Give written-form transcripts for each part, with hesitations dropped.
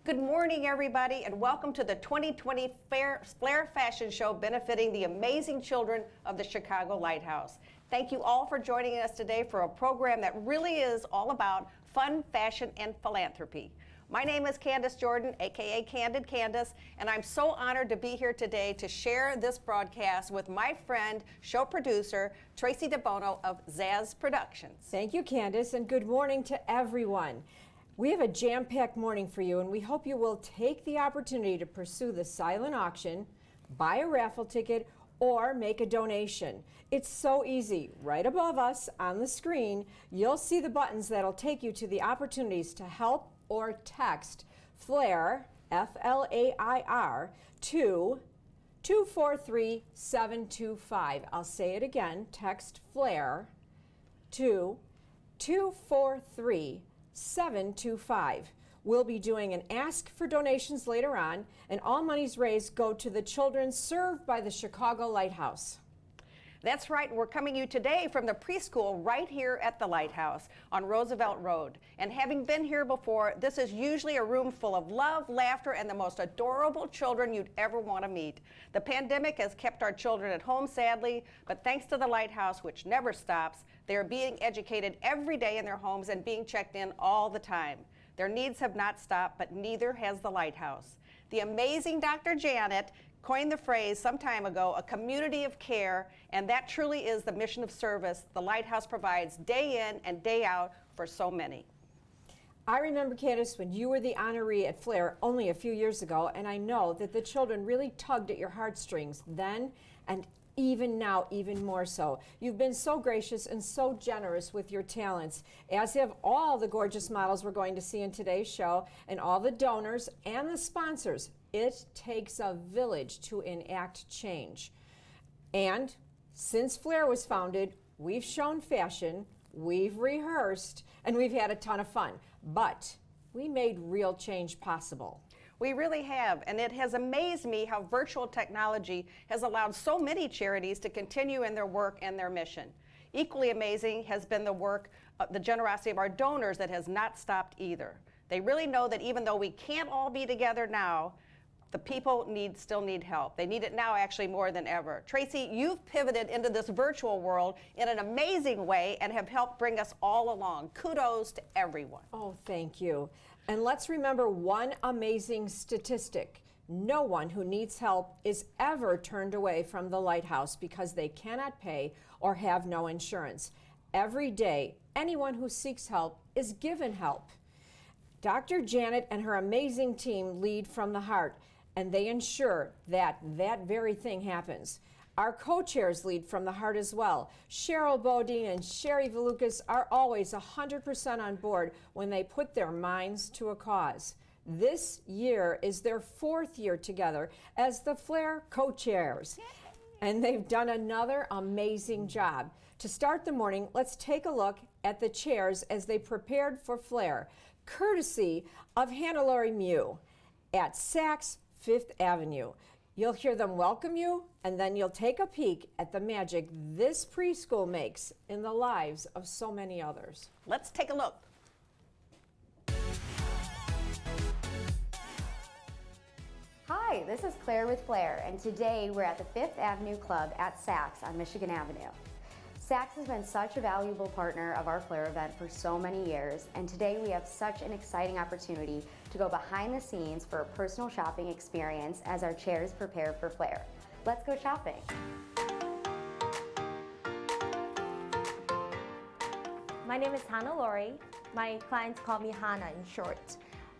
Good morning, everybody, and welcome to the 2020 FLAIR Fashion Show benefiting the amazing children of the Chicago Lighthouse. Thank you all for joining us today for a program that really is all about fun, fashion, and philanthropy. My name is Candace Jordan, aka Candid Candace, and I'm so honored to be here today to share this broadcast with my friend, show producer, Tracy DeBono of Zaz Productions. Thank you, Candace, and good morning to everyone. We have a jam-packed morning for you, and we hope you will take the opportunity to pursue the silent auction, buy a raffle ticket, or make a donation. It's so easy. Right above us on the screen, you'll see the buttons that'll take you to the opportunities to help or text FLAIR, F-L-A-I-R, to 243-725. I'll say it again, text FLAIR to 243-725. We'll be doing an ask for donations later on, and all monies raised go to the children served by the Chicago Lighthouse. That's right, we're coming to you today from the preschool right here at the Lighthouse on Roosevelt Road. And having been here before, this is usually a room full of love, laughter, and the most adorable children you'd ever want to meet. The pandemic has kept our children at home, sadly, but thanks to the Lighthouse, which never stops, they are being educated every day in their homes and being checked in all the time. Their needs have not stopped, but neither has the Lighthouse. The amazing Dr. Janet coined the phrase some time ago, a community of care, and that truly is the mission of service the Lighthouse provides day in and day out for so many. I remember, Candace, when you were the honoree at FLAIR only a few years ago, and I know that the children really tugged at your heartstrings then, and even now, even more so. You've been so gracious and so generous with your talents, as have all the gorgeous models we're going to see in today's show, and all the donors and the sponsors. It takes a village to enact change. And since FLAIR was founded, we've shown fashion, we've rehearsed, and we've had a ton of fun. But we made real change possible. We really have, and it has amazed me how virtual technology has allowed so many charities to continue in their work and their mission. Equally amazing has been the work, the generosity of our donors that has not stopped either. They really know that even though we can't all be together now, the people still need help. They need it now actually more than ever. Tracy, you've pivoted into this virtual world in an amazing way and have helped bring us all along. Kudos to everyone. Oh, thank you. And let's remember one amazing statistic. No one who needs help is ever turned away from the Lighthouse because they cannot pay or have no insurance. Every day, anyone who seeks help is given help. Dr. Janet and her amazing team lead from the heart, and they ensure that that very thing happens. Our co-chairs lead from the heart as well. Cheryl Bodine and Sherry Valukas are always 100% on board when they put their minds to a cause. This year is their 4th year together as the FLAIR co-chairs, and they've done another amazing job. To start the morning, let's take a look at the chairs as they prepared for FLAIR, courtesy of Hannah-Lori Mew at Saks Fifth Avenue. You'll hear them welcome you, and then you'll take a peek at the magic this preschool makes in the lives of so many others. Let's take a look. Hi, this is Claire with FLAIR, and today we're at the Fifth Avenue Club at Saks on Michigan Avenue. Saks has been such a valuable partner of our FLAIR event for so many years, and today we have such an exciting opportunity to go behind the scenes for a personal shopping experience as our chairs prepare for FLAIR. Let's go shopping. My name is Hannah-Lori. My clients call me Hannah in short.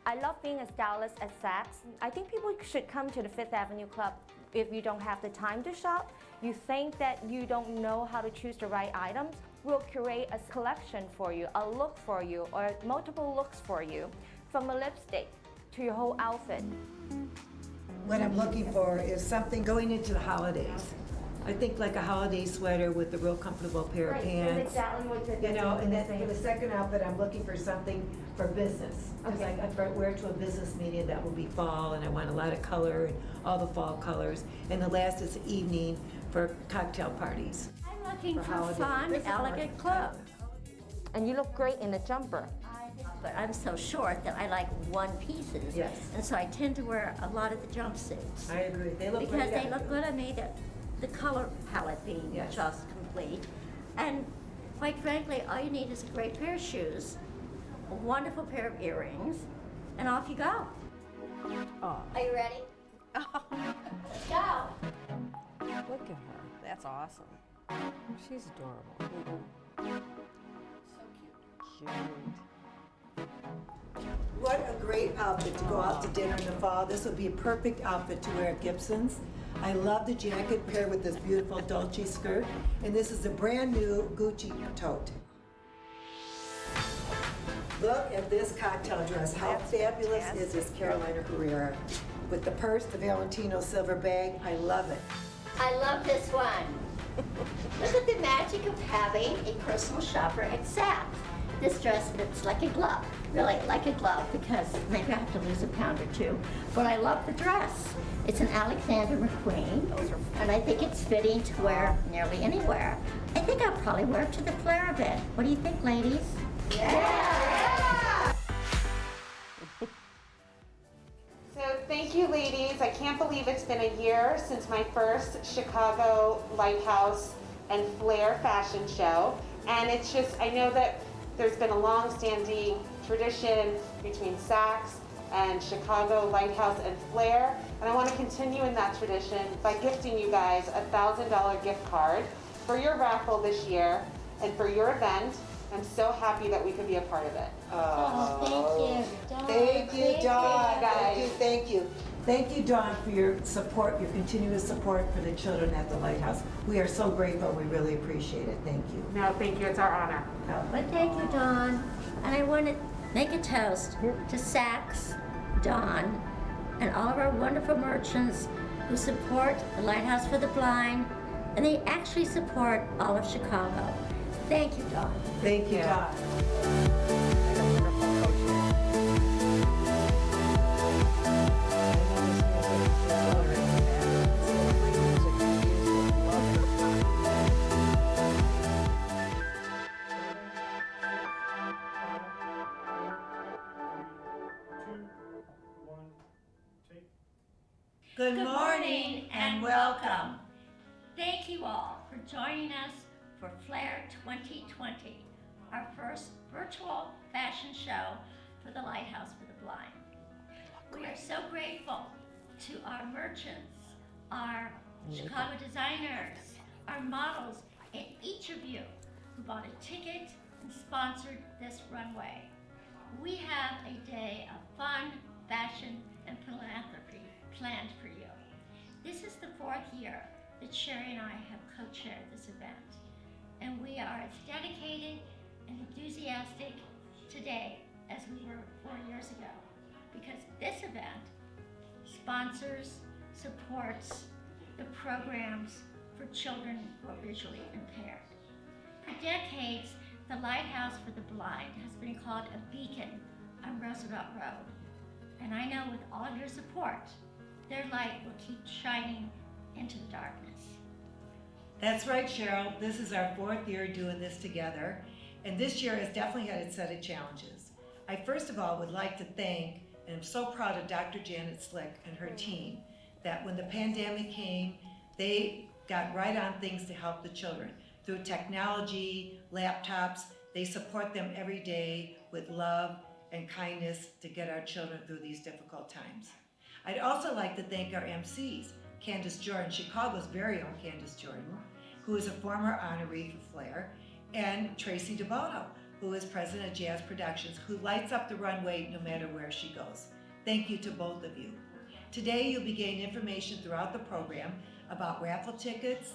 I love being a stylist at Saks. I think people should come to the Fifth Avenue Club if you don't have the time to shop. You think that you don't know how to choose the right items, we'll curate a collection for you, a look for you, or multiple looks for you, from a lipstick to your whole outfit. What I'm looking for is something going into the holidays. I think like a holiday sweater with a real comfortable pair of pants. Exactly what You know, and then for the second outfit, I'm looking for something for business. Because Okay. I wear it to a business meeting that will be fall, and I want a lot of color and all the fall colors. And the last is evening for cocktail parties. I'm looking for holiday. fun, This is elegant hard. clothes. And you look great in a jumper. I But I'm so short that I like one pieces. Yes. And so I tend to wear a lot of the jumpsuits. I agree. They look Because great they on look you. good on me, the color palette being Yes. just complete. And quite frankly, all you need is a great pair of shoes, a wonderful pair of earrings, and off you go. Oh, Are you ready? Let's go. look at her. That's awesome. She's adorable. Cute. What a great outfit to go out to dinner in the fall. This would be a perfect outfit to wear at Gibson's. I love the jacket paired with this beautiful Dolce skirt. And this is a brand new Gucci tote. Look at this cocktail dress. How That's fabulous fantastic. is this Carolina Herrera? With the purse, the Valentino silver bag. I love it. I love this one. Look at the magic of having a personal shopper at Saks. This dress fits like a glove, really like a glove, because maybe I have to lose a pound or two, but I love the dress. It's an Alexander McQueen, and I think it's fitting to wear nearly anywhere. I think I'll probably wear it to the FLAIR event. What do you think, ladies? So thank you, ladies. I can't believe it's been a year since my first Chicago Lighthouse and FLAIR fashion show. And it's just, I know that there's been a long-standing tradition between Saks and Chicago Lighthouse and FLAIR. And I want to continue in that tradition by gifting you guys a $1,000 gift card for your raffle this year and for your event. I'm so happy that we could be a part of it. Oh, thank you, Dawn. Thank you, Dawn. guys. Thank you. Thank you, Dawn, for your support, your continuous support for the children at the Lighthouse. We are so grateful. We really appreciate it. Thank you. No, thank you. It's our honor. But thank you, Dawn. And I want to make a toast to Saks, Dawn, and all of our wonderful merchants who support the Lighthouse for the Blind, and they actually support all of Chicago. Thank you, Dawn. Thank you, Dawn. Good morning and welcome. Thank you all for joining us for FLAIR 2020, our first virtual fashion show for the Lighthouse for the Blind. We are so grateful to our merchants, our Chicago designers, our models, and each of you who bought a ticket and sponsored this runway. We have a day of fun, fashion, and philanthropy planned for you. This is the 4th year that Sherry and I have co-chaired this event, and we are as dedicated and enthusiastic today as we were 4 years ago, because this event sponsors, supports the programs for children who are visually impaired. For decades, the Lighthouse for the Blind has been called a beacon on Roosevelt Road, and I know with all your support, their light will keep shining into the darkness. That's right, Cheryl. This is our 4th year doing this together, and this year has definitely had its set of challenges. I first of all would like to thank, and I'm so proud of Dr. Janet Slick and her team, that when the pandemic came, they got right on things to help the children. Through technology, laptops, they support them every day with love and kindness to get our children through these difficult times. I'd also like to thank our MCs, Candace Jordan, Chicago's very own Candace Jordan, who is a former honoree for FLAIR, and Tracy DeBono, who is president of Jazz Productions, who lights up the runway no matter where she goes. Thank you to both of you. Today you'll be getting information throughout the program about raffle tickets,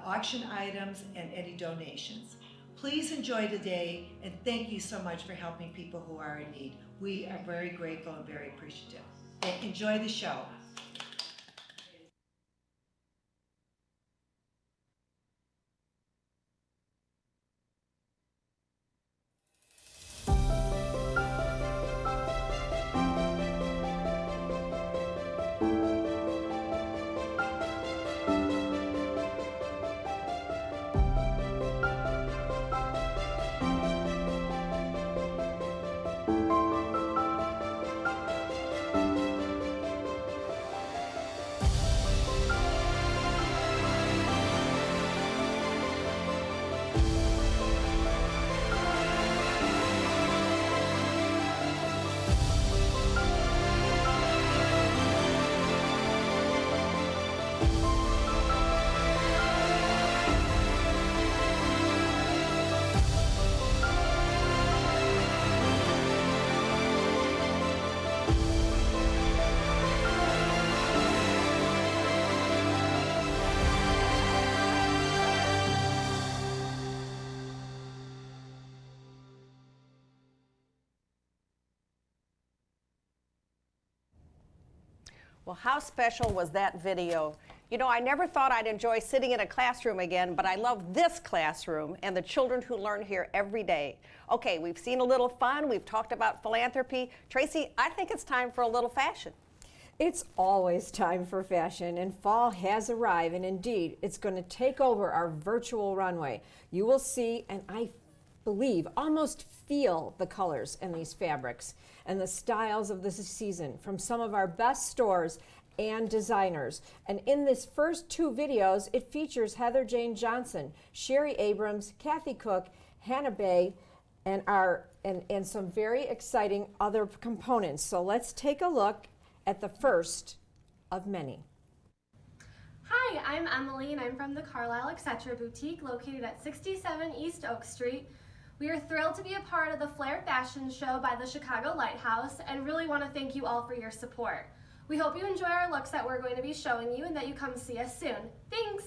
auction items, and any donations. Please enjoy today, and thank you so much for helping people who are in need. We are very grateful and very appreciative. Enjoy the show. Well, how special was that video? You know, I never thought I'd enjoy sitting in a classroom again, but I love this classroom and the children who learn here every day. Okay, we've seen a little fun, we've talked about philanthropy. Tracy, I think it's time for a little fashion. It's always time for fashion, and fall has arrived, and indeed, it's going to take over our virtual runway. You will see, and I believe, almost feel the colors in these fabrics and the styles of this season from some of our best stores and designers. And in this first 2 videos, it features Heather Jane Johnson, Sherry Abrams, Kathy Cook, Hannah Bay, and some very exciting other components. So let's take a look at the first of many. Hi, I'm Emily and I'm from the Carlisle Etc. Boutique located at 67 East Oak Street. We are thrilled to be a part of the FLAIR Fashion Show by the Chicago Lighthouse and really want to thank you all for your support. We hope you enjoy our looks that we're going to be showing you and that you come see us soon. Thanks!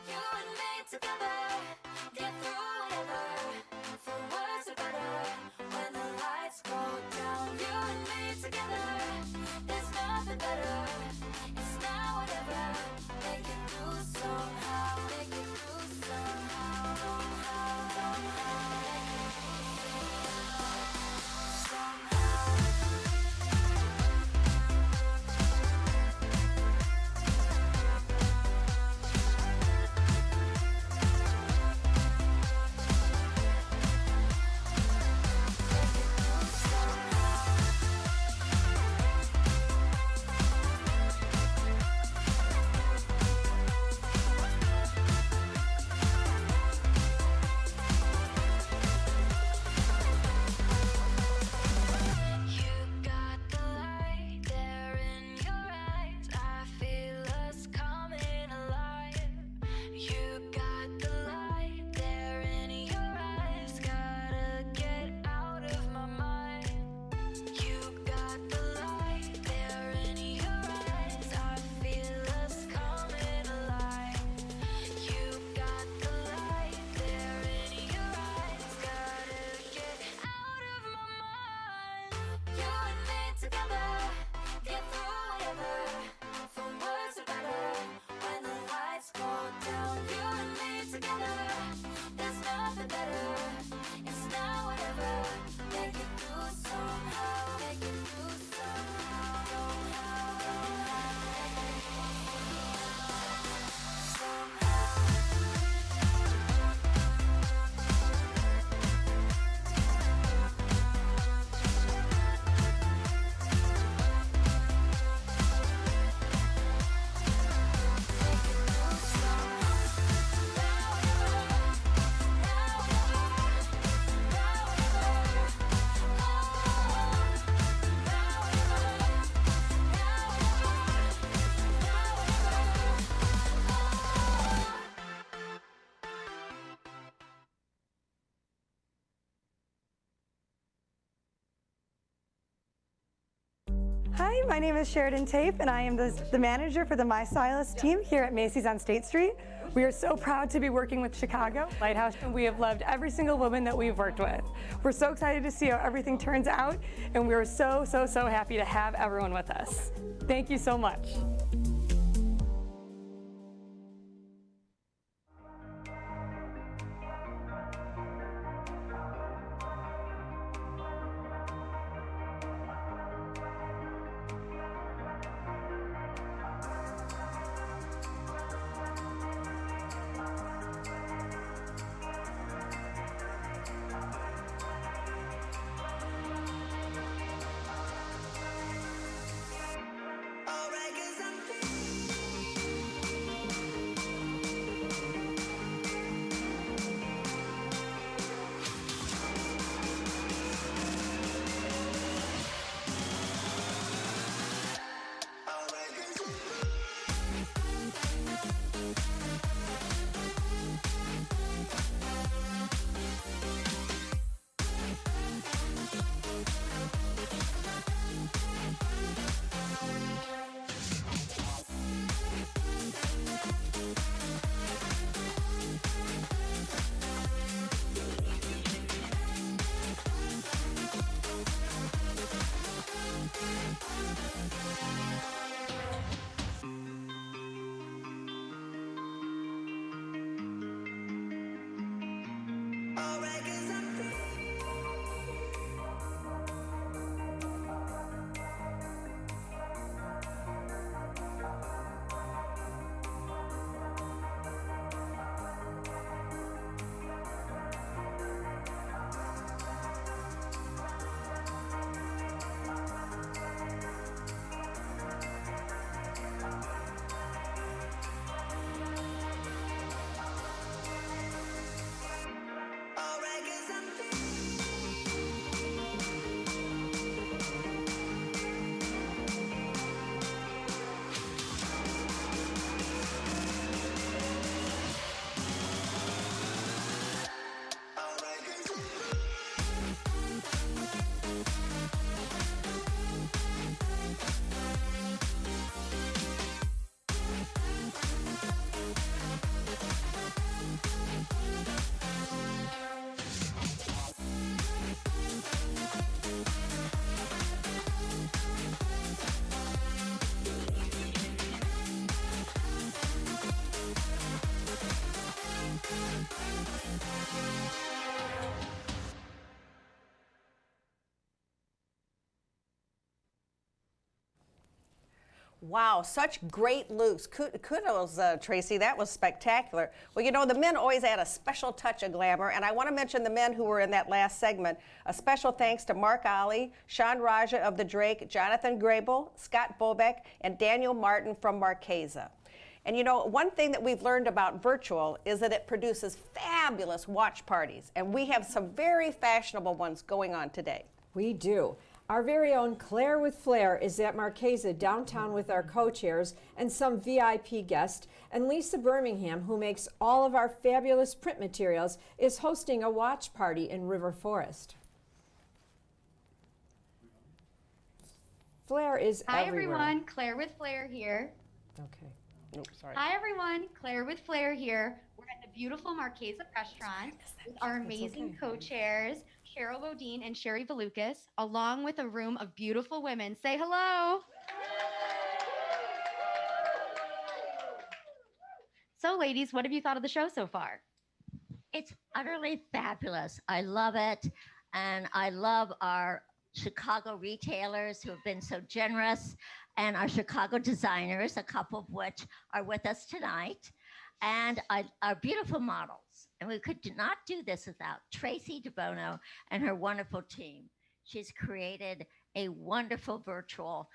You and me together, get through whatever. The words are better when the lights go down. You and me together, there's nothing better. It's now whatever. Make it through somehow. Make it through somehow. Somehow. my name is Sheridan Tape, and I am the manager for the My Stylist team here at Macy's on State Street. We are so proud to be working with Chicago Lighthouse, and we have loved every single woman that we've worked with. We're so excited to see how everything turns out, and we are so happy to have everyone with us. Thank you so much. Wow, such great looks. Kudos, Tracy, that was spectacular. Well, you know, the men always add a special touch of glamour, and I want to mention the men who were in that last segment. A special thanks to Mark Ollie, Sean Raja of the Drake, Jonathan Grable, Scott Bobeck, and Daniel Martin from Marquesa. And you know, one thing that we've learned about virtual is that it produces fabulous watch parties, and we have some very fashionable ones going on today. We do. Our very own Claire with Flair is at Marquesa downtown with our co-chairs and some VIP guests, and Lisa Birmingham, who makes all of our fabulous print materials, is hosting a watch party in River Forest. Flair is Hi everywhere. everyone, Claire with Flair here. Okay. Oops, sorry. Hi everyone, Claire with Flair here. We're at the beautiful Marquesa restaurant with our amazing co-chairs, Cheryl Bodine and Sherry Valukas, along with a room of beautiful women. Say hello. So ladies, what have you thought of the show so far? It's utterly fabulous. I love it. And I love our Chicago retailers who have been so generous, and our Chicago designers, a couple of which are with us tonight, and our beautiful models. And we could not do this without Tracy DeBono and her wonderful team. She's created a wonderful virtual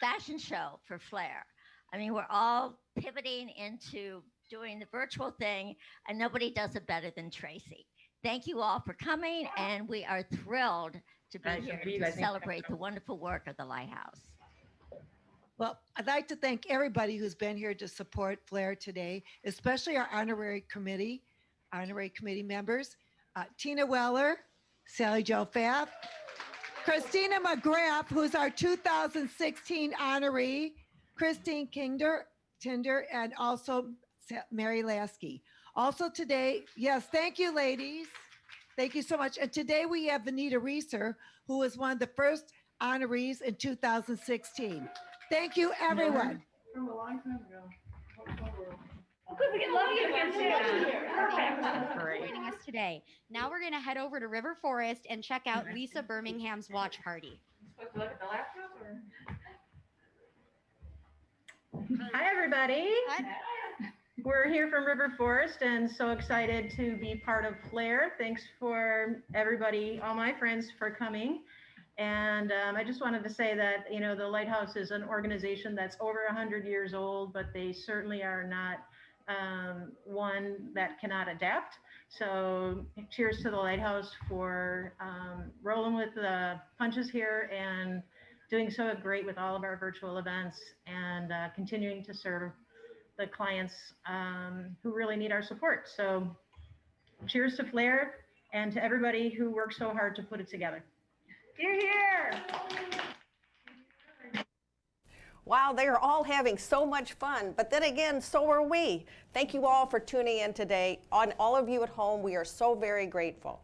fashion show for Flair. I mean, we're all pivoting into doing the virtual thing, and nobody does it better than Tracy. Thank you all for coming, and we are thrilled to be here to celebrate the wonderful work of the Lighthouse. Well, I'd like to thank everybody who's been here to support Flair today, especially our honorary committee members, Tina Weller, Sally Jo Pfaff, Christina McGrath, who's our 2016 honoree, Christine Tinder, and also Mary Lasky. Also today, yes, thank you, ladies. Thank you so much. And today we have Vanita Reeser, who was one of the first honorees in 2016. Thank you, everyone. From a long time ago. Joining us today. Now we're going to head over to River Forest and check out Lisa Birmingham's watch party. Hi, everybody. Hi. We're here from River Forest and so excited to be part of FLAIR. Thanks for everybody, all my friends, for coming. And I just wanted to say that, you know, the Lighthouse is an organization that's over 100 years old, but they certainly are not one that cannot adapt. So cheers to the Lighthouse for rolling with the punches here and doing so great with all of our virtual events and continuing to serve the clients who really need our support. So cheers to FLAIR and to everybody who worked so hard to put it together. You're here. Wow, they're all having so much fun, but then again, so are we. Thank you all for tuning in today. On all of you at home, we are so very grateful.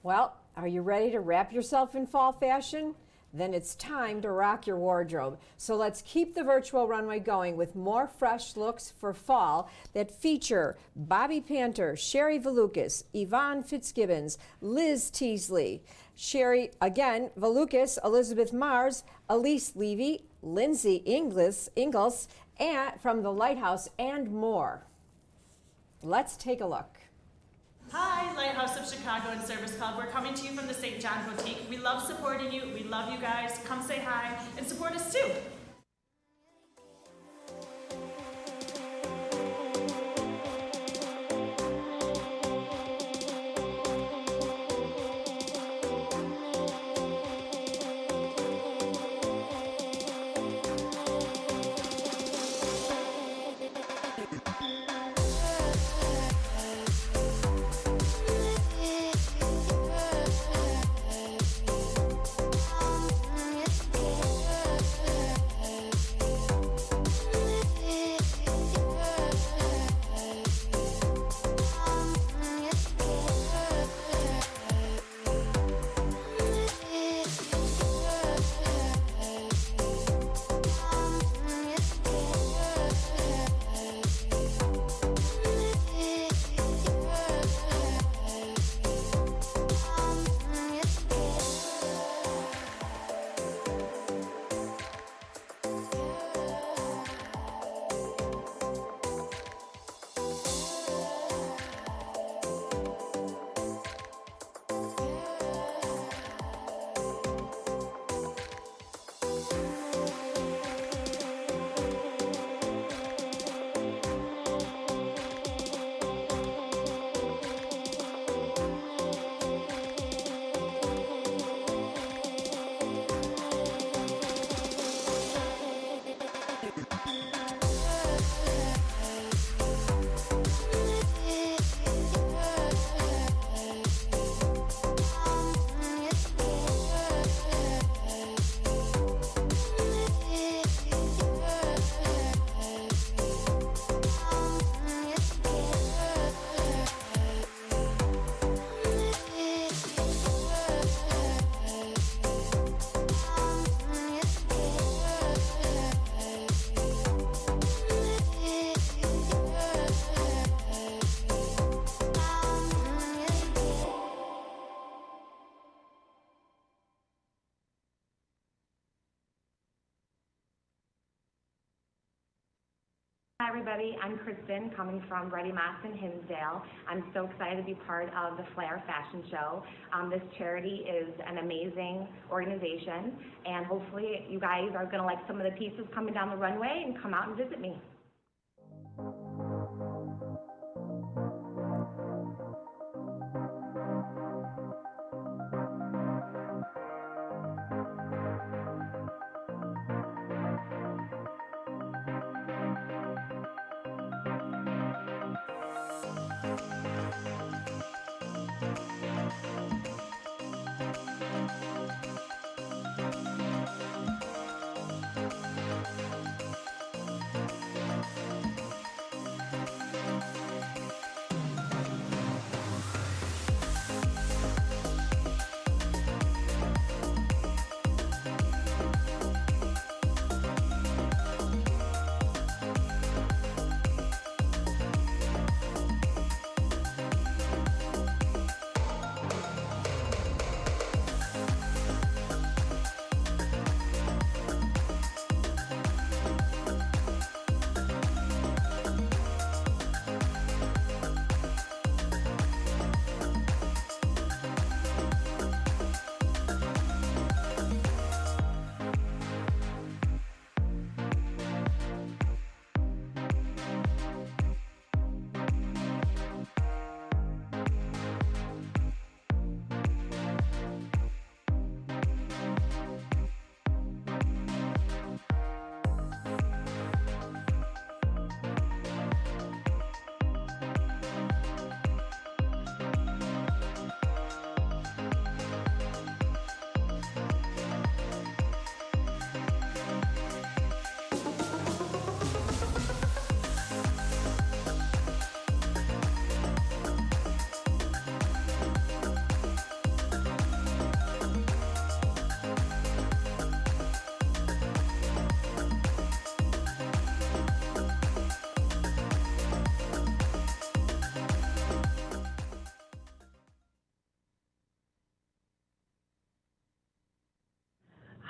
Well, are you ready to wrap yourself in fall fashion? Then it's time to rock your wardrobe. So let's keep the virtual runway going with more fresh looks for fall that feature Bobby Panter, Sherry Valukas, Yvonne Fitzgibbons, Liz Teasley, Sherry, again, Valukas, Elizabeth Mars, Elise Levy, Lindsay Ingalls, and from the Lighthouse, and more. Let's take a look. Hi, Lighthouse of Chicago and Service Club. We're coming to you from the St. John Boutique. We love supporting you. We love you guys. Come say hi and support us too. Hi everybody, I'm Kristen coming from Ready Moss in Hinsdale. I'm so excited to be part of the FLAIR Fashion Show. This charity is an amazing organization and hopefully you guys are going to like some of the pieces coming down the runway and come out and visit me.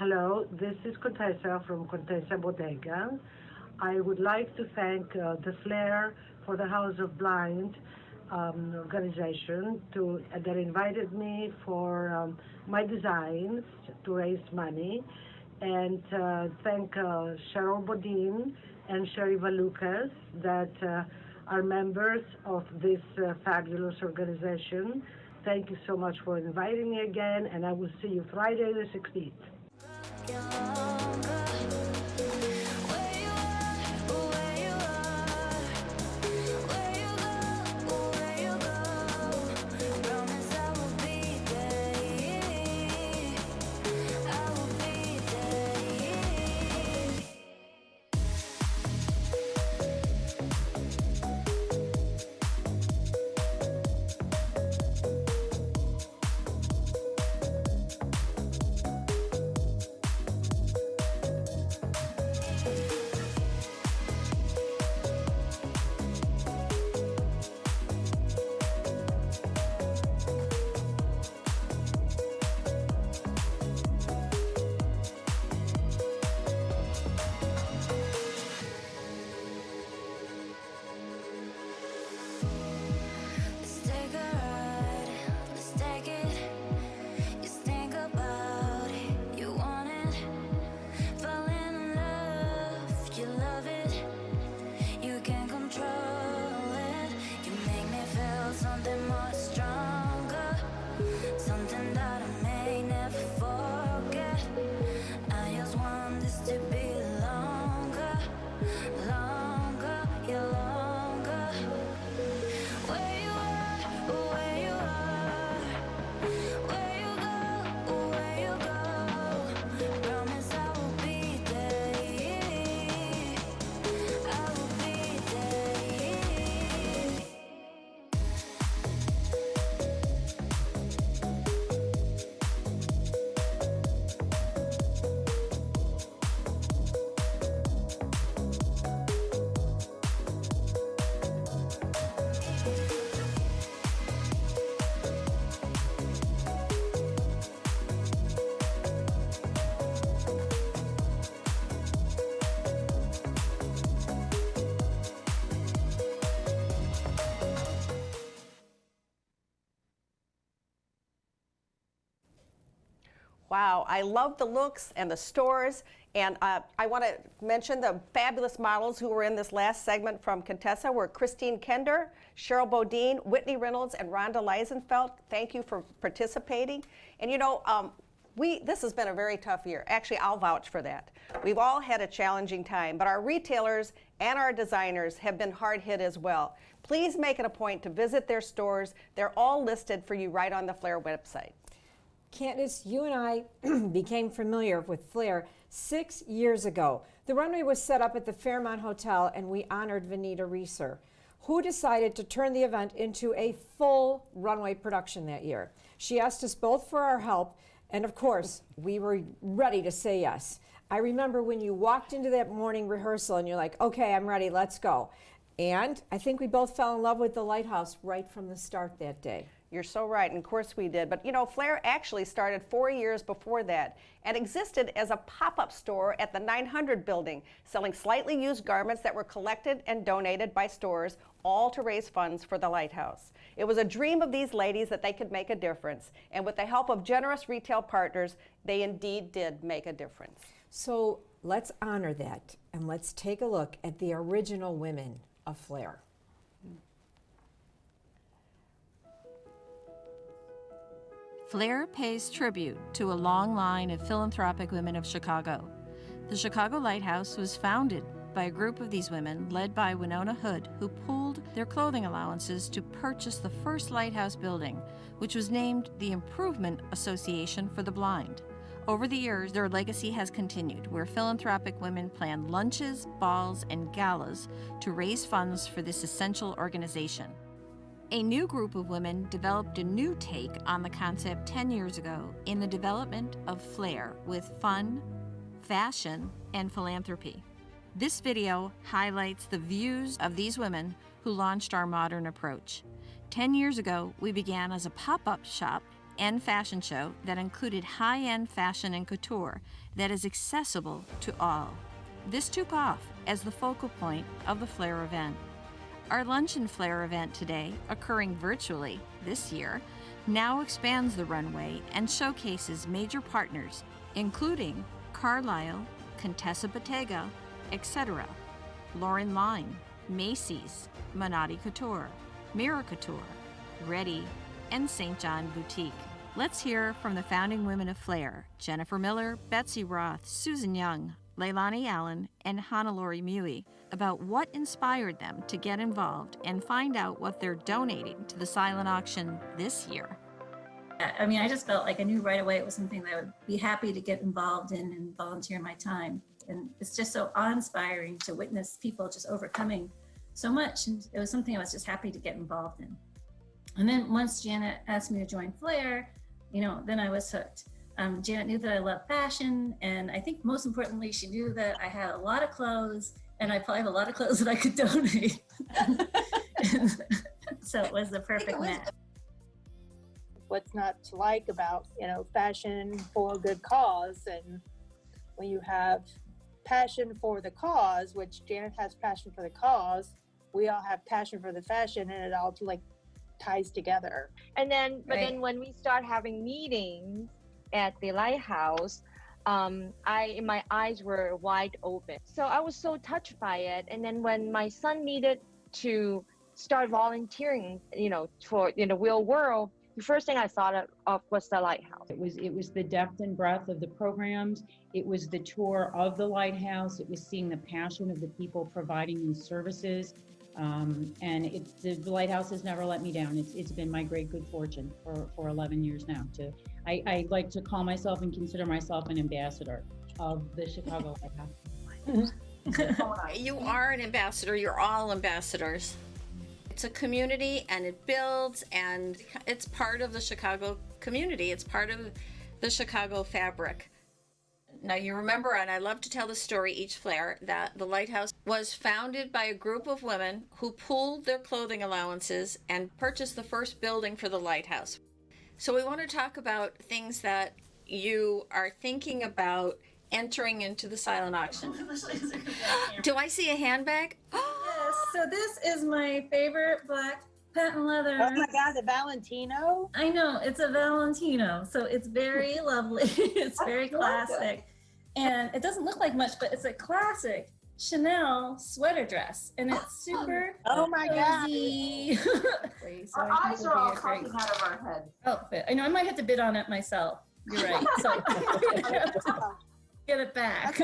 Hello, this is Contessa from Contessa Bodega. I would like to thank the FLAIR for the House of Blind organization that invited me for my designs to raise money, and thank Cheryl Bodine and Sherry Valukas that are members of this fabulous organization. Thank you so much for inviting me again, and I will see you Friday the 16th. Wow, I love the looks and the stores, and I want to mention the fabulous models who were in this last segment from Contessa were Christine Kender, Cheryl Bodine, Whitney Reynolds, and Rhonda Leisenfeld. Thank you for participating. And you know, this has been a very tough year. Actually, I'll vouch for that. We've all had a challenging time, but our retailers and our designers have been hard hit as well. Please make it a point to visit their stores. They're all listed for you right on the FLAIR website. Candace, you and I became familiar with FLAIR 6 years ago. The runway was set up at the Fairmont Hotel, and we honored Vanita Reeser, who decided to turn the event into a full runway production that year. She asked us both for our help, and of course, we were ready to say yes. I remember when you walked into that morning rehearsal and you're like, okay, I'm ready, let's go. And I think we both fell in love with the Lighthouse right from the start that day. You're so right, and of course we did. But you know, FLAIR actually started 4 years before that and existed as a pop-up store at the 900 building, selling slightly used garments that were collected and donated by stores, all to raise funds for the Lighthouse. It was a dream of these ladies that they could make a difference, and with the help of generous retail partners, they indeed did make a difference. So let's honor that, and let's take a look at the original women of FLAIR. FLAIR pays tribute to a long line of philanthropic women of Chicago. The Chicago Lighthouse was founded by a group of these women led by Winona Hood, who pooled their clothing allowances to purchase the first lighthouse building, which was named the Improvement Association for the Blind. Over the years, their legacy has continued, where philanthropic women plan lunches, balls, and galas to raise funds for this essential organization. A new group of women developed a new take on the concept 10 years ago in the development of FLAIR with fun, fashion, and philanthropy. This video highlights the views of these women who launched our modern approach. 10 years ago, we began as a pop-up shop high-end fashion show that included high-end fashion and couture that is accessible to all. This took off as the focal point of the FLAIR event. Our Lunch and FLAIR event today, occurring virtually this year, now expands the runway and showcases major partners, including Carlisle, Contessa Bottega, etc., Lauren Line, Macy's, Minotti Couture, Mira Couture, Reddy, and St. John Boutique. Let's hear from the founding women of FLAIR, Jennifer Miller, Betsy Roth, Susan Young, Leilani Allen, and Hannah-Lori Mui, about what inspired them to get involved and find out what they're donating to the silent auction this year. I mean, I just felt like I knew right away it was something that I would be happy to get involved in and volunteer my time. And it's just so awe-inspiring to witness people just overcoming so much. And it was something I was just happy to get involved in. And then once Janet asked me to join FLAIR, then I was hooked. Janet knew that I love fashion. And I think most importantly, she knew that I had a lot of clothes and I probably have a lot of clothes that I could donate. So it was the perfect match. What's not to like about, fashion for a good cause. And when you have passion for the cause, which Janet has passion for the cause, we all have passion for the fashion, and it all ties together. And then, but then when we start having meetings at the lighthouse, my eyes were wide open. So I was so touched by it. And then when my son needed to start volunteering, for in the real world, the first thing I thought of was the lighthouse. It was the depth and breadth of the programs. It was the tour of the lighthouse. It was seeing the passion of the people providing these services. And the lighthouse has never let me down. It's been my great good fortune for 11 years now. I like to call myself and consider myself an ambassador of the Chicago Lighthouse. You are an ambassador. You're all ambassadors. It's a community, and it builds, and it's part of the Chicago community. It's part of the Chicago fabric. Now you remember, and I love to tell the story each FLAIR, that the Lighthouse was founded by a group of women who pooled their clothing allowances and purchased the first building for the Lighthouse. So we want to talk about things that you are thinking about entering into the silent auction. Do I see a handbag? Yes, so this is my favorite black patent leather. Oh my God, the Valentino? I know, it's a Valentino, so it's very lovely. It's very classic. And it doesn't look like much, but it's a classic Chanel sweater dress, and it's super oh my cozy. God. Our eyes are all popping out of our heads. Outfit. I know I might have to bid on it myself. You're right. So get it back.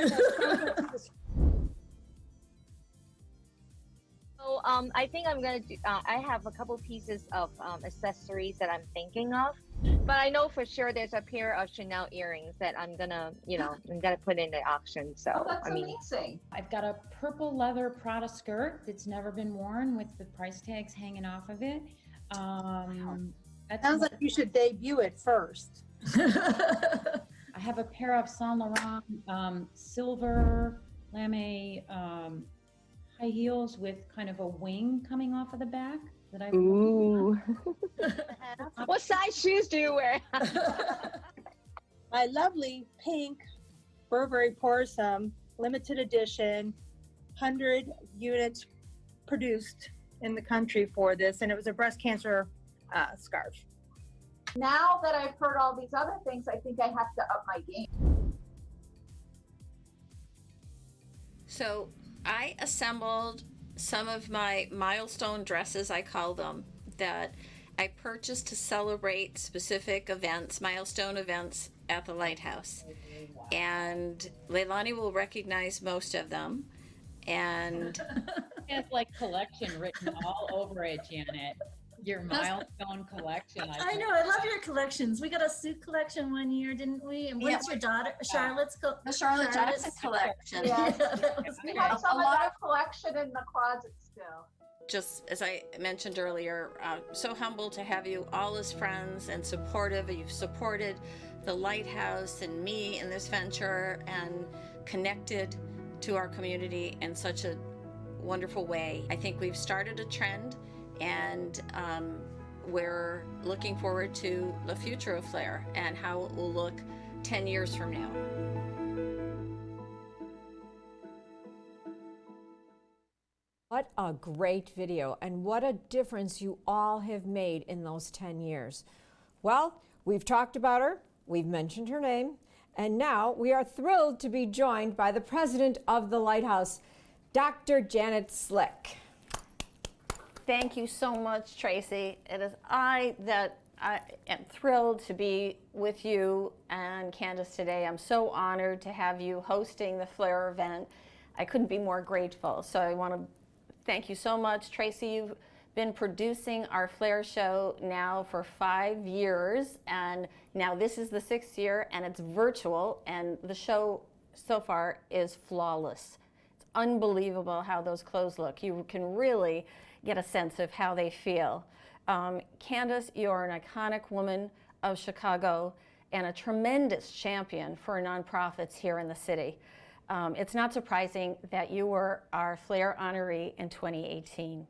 So I think I'm gonna do. I have a couple pieces of accessories that I'm thinking of, but I know for sure there's a pair of Chanel earrings that I'm gonna, I'm gonna put in the auction. So that's amazing. I've got a purple leather Prada skirt that's never been worn with the price tags hanging off of it. Sounds like you should debut it first. I have a pair of Saint Laurent silver lame high heels with kind of a wing coming off of the back that I. Ooh. What size shoes do you wear? My lovely pink Burberry Poursome limited edition, 100 units produced in the country for this, and it was a breast cancer scarf. Now that I've heard all these other things, I think I have to up my game. So I assembled some of my milestone dresses, I call them, that I purchased to celebrate specific events, milestone events at the Lighthouse. And Leilani will recognize most of them. And it's like collection written all over it, Janet. Your milestone collection. I know, I love your collections. We got a suit collection one year, didn't we? And what's your daughter, Charlotte's? The Charlotte Jackson collection. Yeah. We have some of that collection in the closet still. Just as I mentioned earlier, so humble to have you all as friends and supportive. You've supported the Lighthouse and me in this venture and connected to our community in such a wonderful way. I think we've started a trend, and we're looking forward to the future of FLAIR and how it will look 10 years from now. What a great video, and what a difference you all have made in those 10 years. Well, we've talked about her, we've mentioned her name, and now we are thrilled to be joined by the president of the Lighthouse, Dr. Janet Slick. Thank you so much, Tracy. It is I am thrilled to be with you and Candace today. I'm so honored to have you hosting the FLAIR event. I couldn't be more grateful. So I want to thank you so much. Tracy, you've been producing our FLAIR show now for 5 years, and now this is the 6th year, and it's virtual, and the show so far is flawless. It's unbelievable how those clothes look. You can really get a sense of how they feel. Candace, you're an iconic woman of Chicago and a tremendous champion for nonprofits here in the city. It's not surprising that you were our FLAIR honoree in 2018.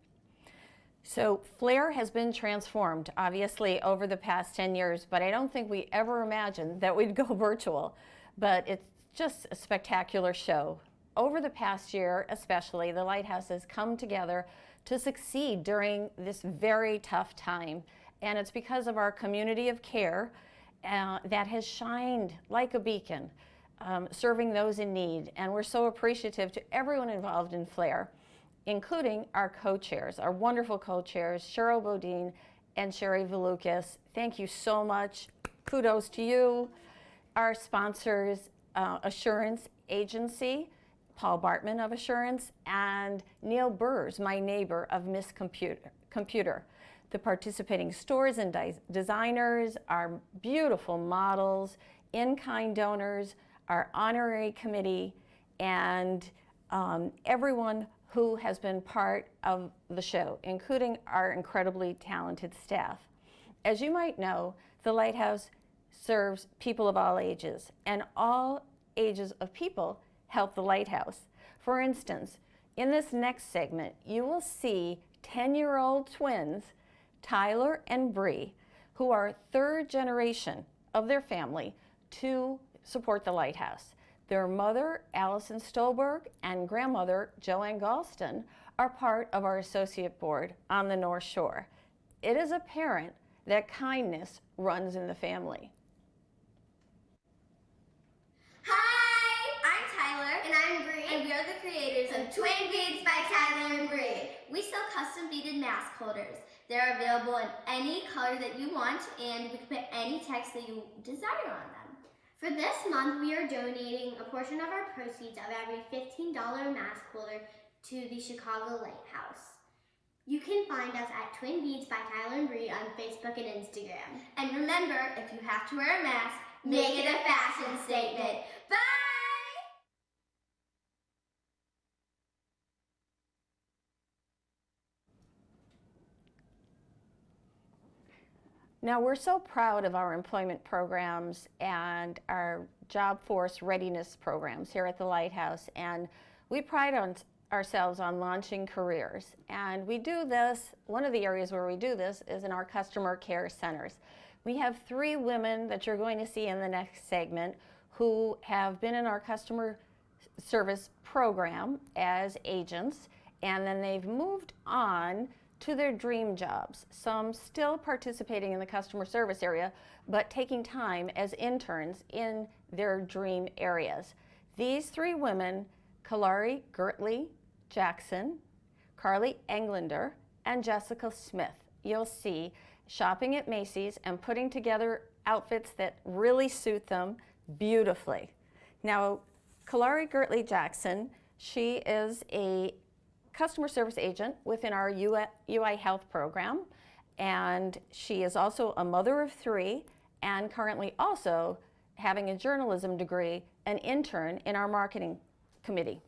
So FLAIR has been transformed, obviously, over the past 10 years, but I don't think we ever imagined that we'd go virtual. But it's just a spectacular show. Over the past year, especially, the Lighthouse has come together to succeed during this very tough time. And it's because of our community of care that has shined like a beacon, serving those in need. And we're so appreciative to everyone involved in FLAIR, including our co-chairs, our wonderful co-chairs, Cheryl Bodine and Sherry Valukas. Thank you so much. Kudos to you. Our sponsors, Assurance Agency, Paul Bartman of Assurance, and Neil Burrs, my neighbor of Miss Computer. The participating stores and designers, our beautiful models, in-kind donors, our honorary committee, and everyone who has been part of the show, including our incredibly talented staff. As you might know, the Lighthouse serves people of all ages, and all ages of people help the Lighthouse. For instance, in this next segment, you will see 10-year-old twins, Tyler and Bree, who are third generation of their family to support the Lighthouse. Their mother, Allison Stolberg, and grandmother, Joanne Galston, are part of our associate board on the North Shore. It is apparent that kindness runs in the family. And I'm Bree, and we are the creators of Twin Beads by Tyler and Bree. We sell custom beaded mask holders. They're available in any color that you want, and we can put any text that you desire on them. For this month, we are donating a portion of our proceeds of every $15 mask holder to the Chicago Lighthouse. You can find us at Twin Beads by Tyler and Bree on Facebook and Instagram. And remember, if you have to wear a mask, make it a fashion statement. Bye! Now, we're so proud of our employment programs and our job force readiness programs here at the Lighthouse, and we pride ourselves on launching careers. And we do this, one of the areas where we do this is in our customer care centers. We have 3 women that you're going to see in the next segment who have been in our customer service program as agents, and then they've moved on to their dream jobs. Some still participating in the customer service area, but taking time as interns in their dream areas. These 3 women, Kalari Gertley Jackson, Carly Englander, and Jessica Smith, you'll see shopping at Macy's and putting together outfits that really suit them beautifully. Now, Kalari Gertley Jackson, she is a customer service agent within our UI Health program, and she is also a mother of 3 and currently also having a journalism degree, an intern in our marketing committee.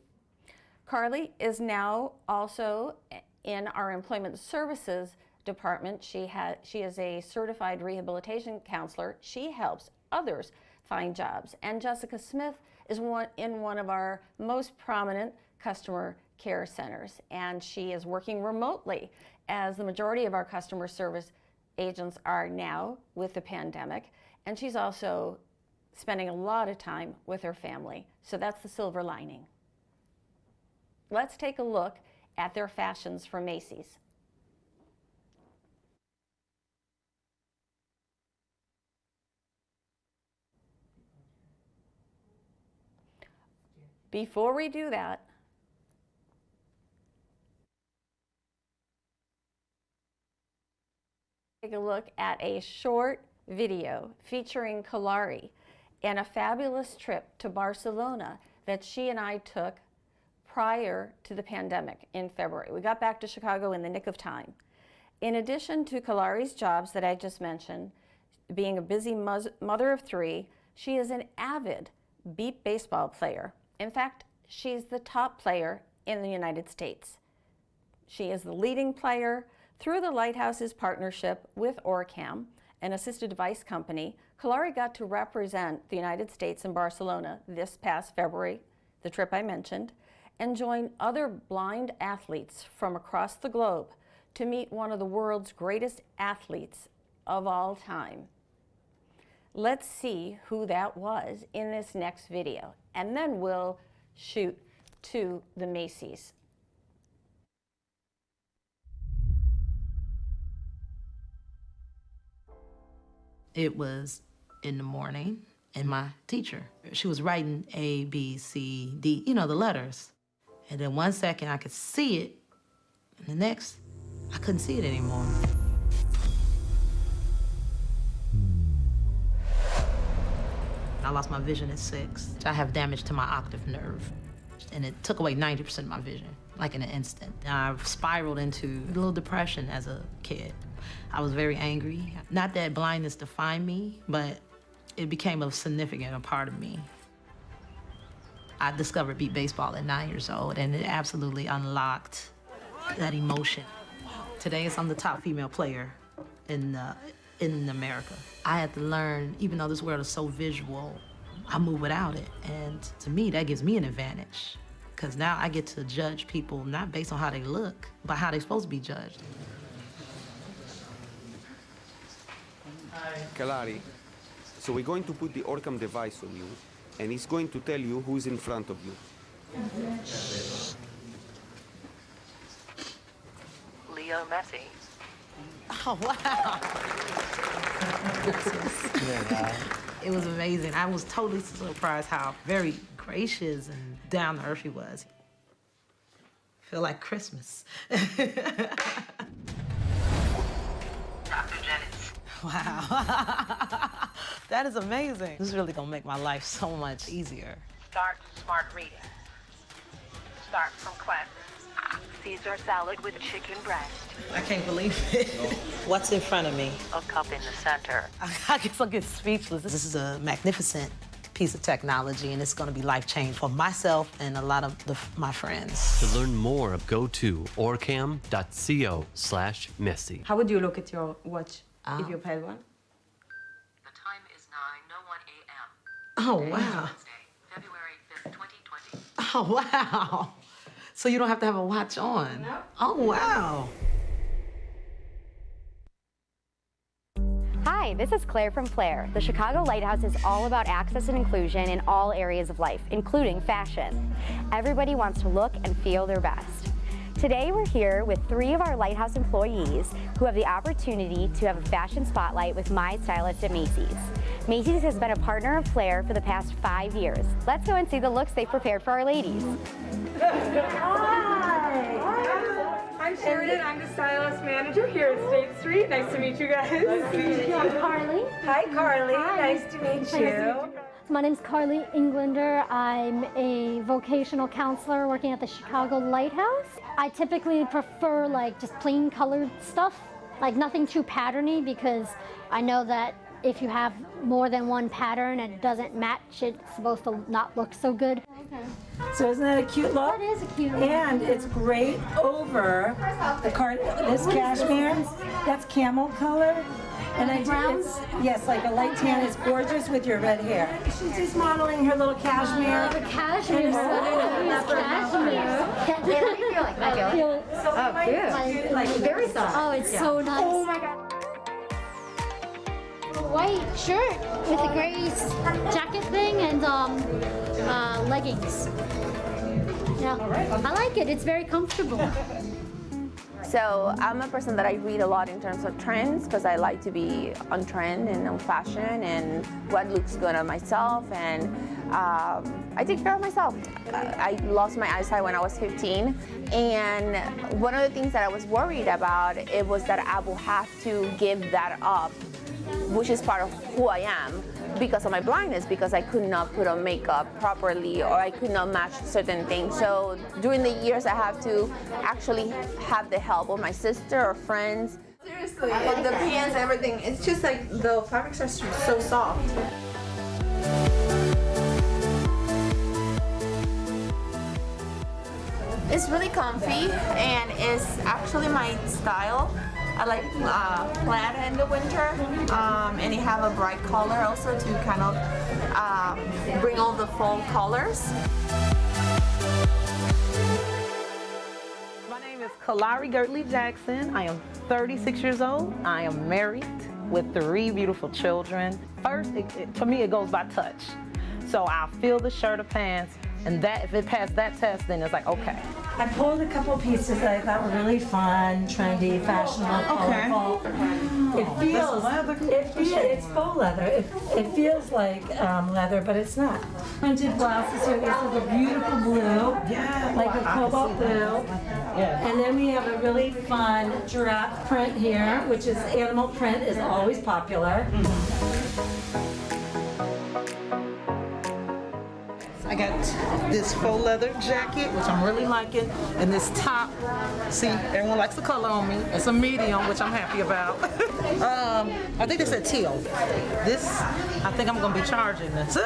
Carly is now also in our employment services department. She is a certified rehabilitation counselor. She helps others find jobs. And Jessica Smith is in one of our most prominent customer care centers, and she is working remotely, as the majority of our customer service agents are now with the pandemic, and she's also spending a lot of time with her family. So that's the silver lining. Let's take a look at their fashions for Macy's. Before we do that, take a look at a short video featuring Kalari and a fabulous trip to Barcelona that she and I took prior to the pandemic in February. We got back to Chicago in the nick of time. In addition to Kalari's jobs that I just mentioned, being a busy mother of 3, she is an avid beep baseball player. In fact, she's the top player in the United States. She is the leading player. Through the Lighthouse's partnership with Orcam, an assisted device company, Kalari got to represent the United States in Barcelona this past February, the trip I mentioned, and join other blind athletes from across the globe to meet one of the world's greatest athletes of all time. Let's see who that was in this next video, and then we'll shoot to the Macy's. It was in the morning, and my teacher, she was writing A, B, C, D, you know, the letters. And then one second I could see it, and the next, I couldn't see it anymore. I lost my vision at 6. I have damage to my optic nerve, and it took away 90% of my vision, like in an instant. I spiraled into a little depression as a kid. I was very angry. Not that blindness defined me, but it became a significant part of me. I discovered beep baseball at 9 years old, and it absolutely unlocked that emotion. Today, I'm the top female player in America. I had to learn, even though this world is so visual, I move without it. And to me, that gives me an advantage, because now I get to judge people not based on how they look, but how they're supposed to be judged. Kalari, so we're going to put the Orcam device on you, and it's going to tell you who's in front of you. Leo Messi. Oh, wow. It was amazing. I was totally surprised how very gracious and down to earth he was. Feel like Christmas. Wow. That is amazing. This is really gonna make my life so much easier. Start smart reading. Start from classics. Caesar salad with chicken breast. I can't believe it. What's in front of me? A cup in the center. I guess I'll get speechless. This is a magnificent piece of technology, and it's gonna be life-changing for myself and a lot of my friends. To learn more, go to orcam.co/Messi. How would you look at your watch if you had one? The time is 9:01 a.m. Oh, wow. Wednesday, February 5th, 2020. Oh, wow. So you don't have to have a watch on? No. Oh, wow. Hi, this is Claire from FLAIR. The Chicago Lighthouse is all about access and inclusion in all areas of life, including fashion. Everybody wants to look and feel their best. Today we're here with 3 of our Lighthouse employees who have the opportunity to have a fashion spotlight with My Stylist at Macy's. Macy's has been a partner of FLAIR for the past 5 years. Let's go and see the looks they've prepared for our ladies. Hi! I'm Sheridan. I'm the stylist manager here at State Street. Nice to meet you guys. Nice to meet you. I'm Carly. Hi, Carly. Hi. Nice to meet you. My name's Carly Englander. I'm a vocational counselor working at the Chicago Lighthouse. I typically prefer like just plain colored stuff, like nothing too patterny, because I know that if you have more than one pattern and it doesn't match, it's supposed to not look so good. Okay. So isn't that a cute look? That is a cute look. And it's great over this cashmere. That's camel color. And I browns? Yes, like a light tan. It's gorgeous with your red hair. She's just modeling her little cashmere. The cashmere cashmere. How do you feel like? I feel it. So cute. Like very soft. Oh, it's so nice. Oh my God. white shirt with a gray jacket thing and leggings. Yeah, I like it. It's very comfortable. So I'm a person that I read a lot in terms of trends because I like to be on trend and on fashion and what looks good on myself, and I take care of myself. I lost my eyesight when I was 15, and one of the things that I was worried about it was that I will have to give that up, which is part of who I am, because of my blindness, because I could not put on makeup properly or I could not match certain things. So during the years I have to actually have the help of my sister or friends. Seriously, the pants, everything, it's just like the fabrics are so soft. It's really comfy and it's actually my style. I like plaid in the winter, and it have a bright color also to kind of bring all the fall colors. My name is Kalari Gertley Jackson. I am 36 years old. I am married with 3 beautiful children. First, for me, it goes by touch. So I'll feel the shirt or pants, and that if it passed that test, then it's like, okay. I pulled a couple pieces that I thought were really fun, trendy, fashionable, colorful. It's faux leather. It feels like leather, but it's not. Printed blouses here. This is a beautiful blue, like a cobalt blue. And then we have a really fun giraffe print here, which is animal print is always popular. I got this faux leather jacket, which I'm really liking, and this top. See, everyone likes the color on me. It's a medium, which I'm happy about. I think they said teal. This, I think I'm gonna be charging this.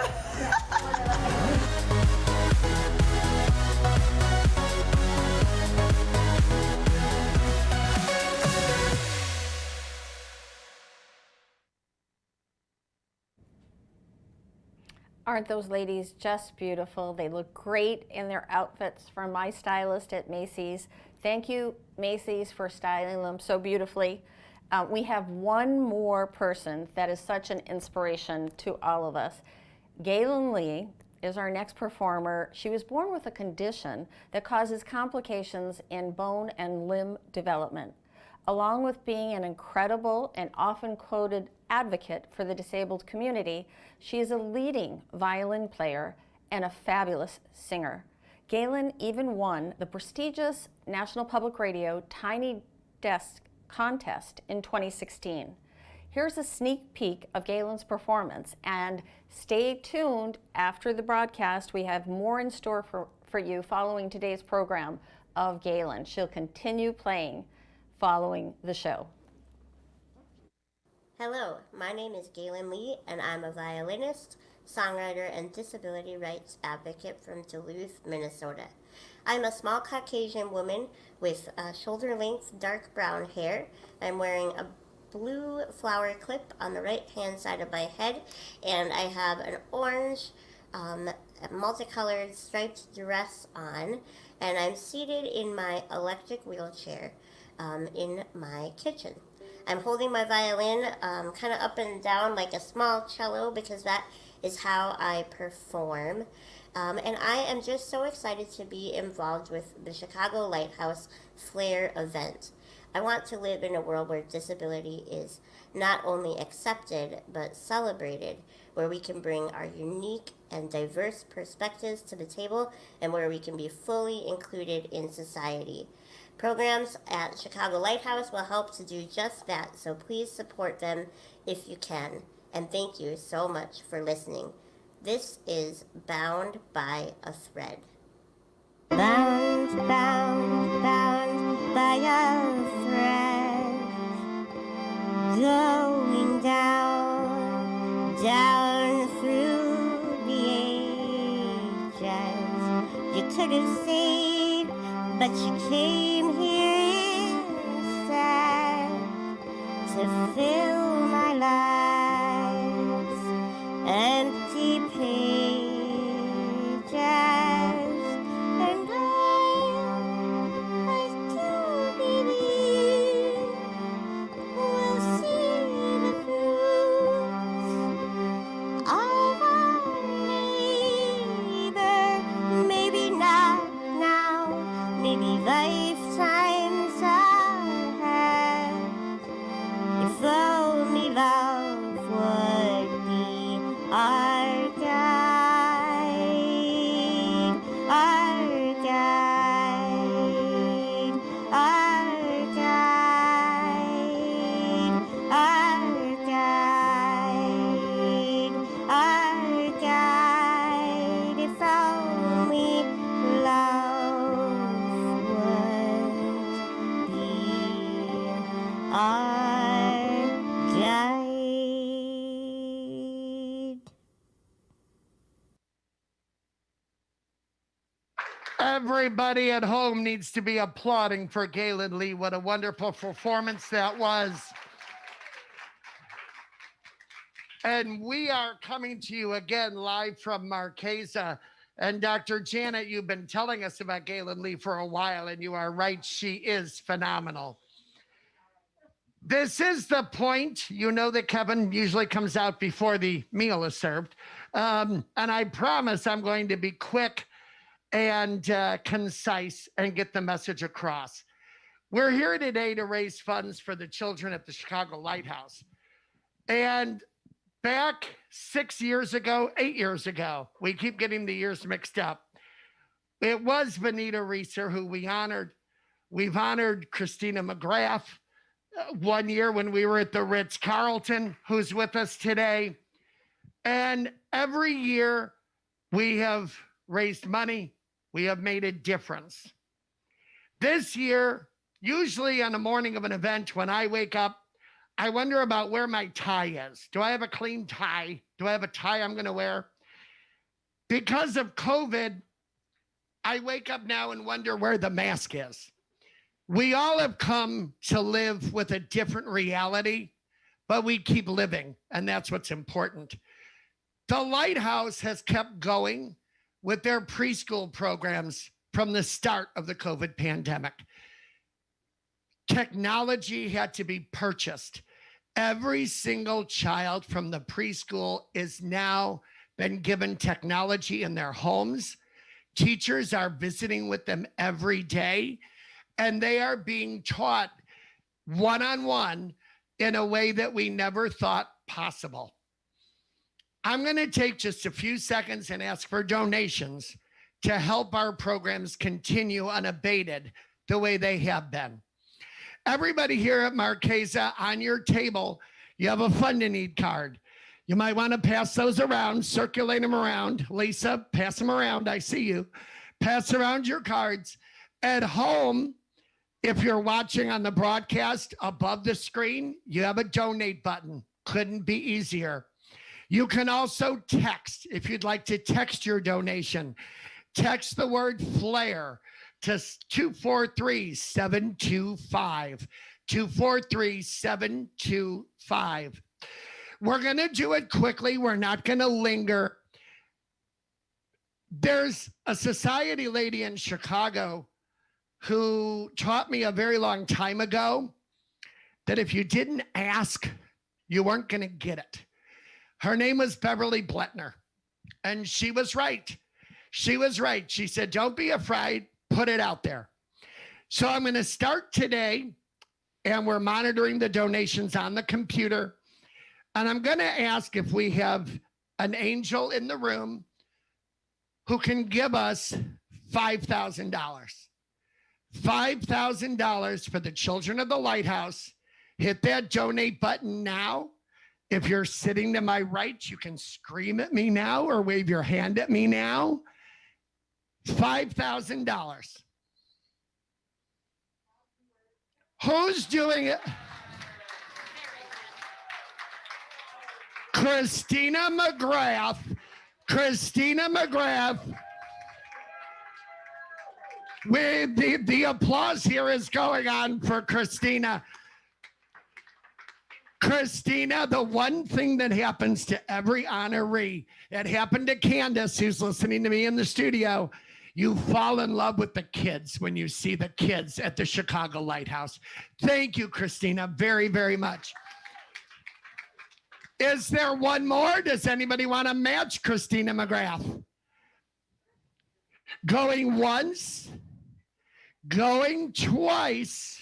Aren't those ladies just beautiful? They look great in their outfits from my stylist at Macy's. Thank you, Macy's, for styling them so beautifully. We have one more person that is such an inspiration to all of us. Galen Lee is our next performer. She was born with a condition that causes complications in bone and limb development. Along with being an incredible and often quoted advocate for the disabled community, she is a leading violin player and a fabulous singer. Galen even won the prestigious National Public Radio Tiny Desk Contest in 2016. Here's a sneak peek of Galen's performance, and stay tuned after the broadcast. We have more in store for you following today's program of Galen. She'll continue playing following the show. Hello, my name is Galen Lee, and I'm a violinist, songwriter, and disability rights advocate from Duluth, Minnesota. I'm a small Caucasian woman with shoulder-length dark brown hair. I'm wearing a blue flower clip on the right-hand side of my head, and I have an orange multicolored striped dress on, and I'm seated in my electric wheelchair in my kitchen. I'm holding my violin kind of up and down like a small cello because that is how I perform. And I am just so excited to be involved with the Chicago Lighthouse FLAIR event. I want to live in a world where disability is not only accepted but celebrated, where we can bring our unique and diverse perspectives to the table and where we can be fully included in society. Programs at Chicago Lighthouse will help to do just that, so please support them if you can. And thank you so much for listening. This is Bound by a Thread. Bound, bound, bound by a thread, going down, down through the ages. You could have stayed, but you came here instead to fill my life's empty pages, and I still believe we'll see the fruit Everybody at home needs to be applauding for Galen Lee. What a wonderful performance that was. And we are coming to you again live from Marquesa. And Dr. Janet, you've been telling us about Galen Lee for a while, and you are right, she is phenomenal. This is the point. You know that Kevin usually comes out before the meal is served. And I promise I'm going to be quick and concise and get the message across. We're here today to raise funds for the children at the Chicago Lighthouse. And back 8 years ago, we keep getting the years mixed up. It was Benita Reeser who we honored. We've honored Christina McGrath one year when we were at the Ritz-Carlton, who's with us today. And every year we have raised money. We have made a difference. This year, usually on the morning of an event, when I wake up, I wonder about where my tie is. Do I have a clean tie? Do I have a tie I'm going to wear? Because of COVID, I wake up now and wonder where the mask is. We all have come to live with a different reality, but we keep living, and that's what's important. The Lighthouse has kept going with their preschool programs from the start of the COVID pandemic. Technology had to be purchased. Every single child from the preschool is now been given technology in their homes. Teachers are visiting with them every day, and they are being taught one-on-one in a way that we never thought possible. I'm going to take just a few seconds and ask for donations to help our programs continue unabated the way they have been. Everybody here at Marquesa, on your table, you have a Fund a Need card. You might want to pass those around, circulate them around. Lisa, pass them around. I see you. Pass around your cards. At home, if you're watching on the broadcast above the screen, you have a donate button. Couldn't be easier. You can also text if you'd like to text your donation. Text the word FLAIR to 243-725. 243-725. We're going to do it quickly. We're not going to linger. There's a society lady in Chicago who taught me a very long time ago that if you didn't ask, you weren't going to get it. Her name was Beverly Bletner, and she was right. She was right. She said, don't be afraid, put it out there. So I'm going to start today, and we're monitoring the donations on the computer. And I'm going to ask if we have an angel in the room who can give us $5,000. $5,000 for the children of the Lighthouse. Hit that donate button now. If you're sitting to my right, you can scream at me now or wave your hand at me now. $5,000. Who's doing it? Christina McGrath. Christina McGrath. The applause here is going on for Christina. Christina, the one thing that happens to every honoree, it happened to Candace, who's listening to me in the studio. You fall in love with the kids when you see the kids at the Chicago Lighthouse. Thank you, Christina, very, very much. Is there one more? Does anybody want to match Christina McGrath? Going once, going twice.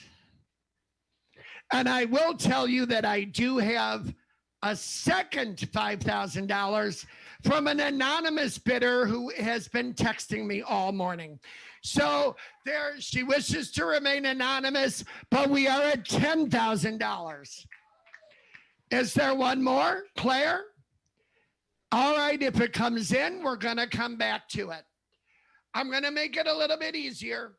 And I will tell you that I do have a second $5,000 from an anonymous bidder who has been texting me all morning. So she wishes to remain anonymous, but we are at $10,000. Is there one more, Claire? All right, if it comes in, we're going to come back to it. I'm going to make it a little bit easier.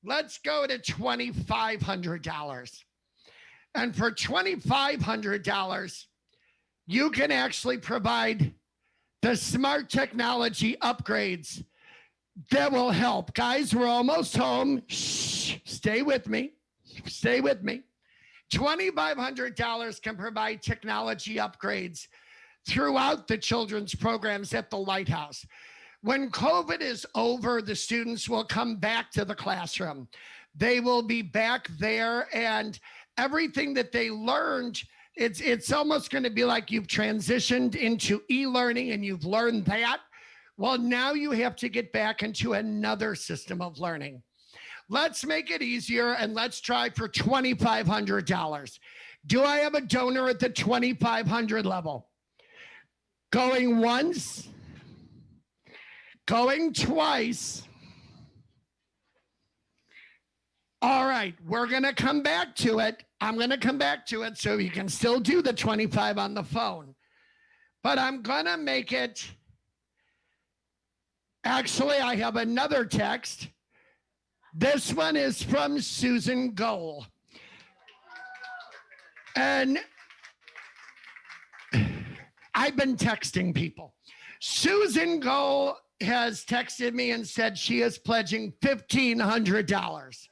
Let's go to $2,500. And for $2,500, you can actually provide the smart technology upgrades that will help. Guys, we're almost home. Shh, stay with me. Stay with me. $2,500 can provide technology upgrades throughout the children's programs at the Lighthouse. When COVID is over, the students will come back to the classroom. They will be back there, and everything that they learned, it's almost going to be like you've transitioned into e-learning and you've learned that. Well, now you have to get back into another system of learning. Let's make it easier and let's try for $2,500. Do I have a donor at the $2,500 level? Going once, going twice. All right, we're going to come back to it. I'm going to come back to it so you can still do the 25 on the phone. But I'm going to make it. Actually, I have another text. This one is from Susan Goal. And I've been texting people. Susan Goal has texted me and said she is pledging $1,500.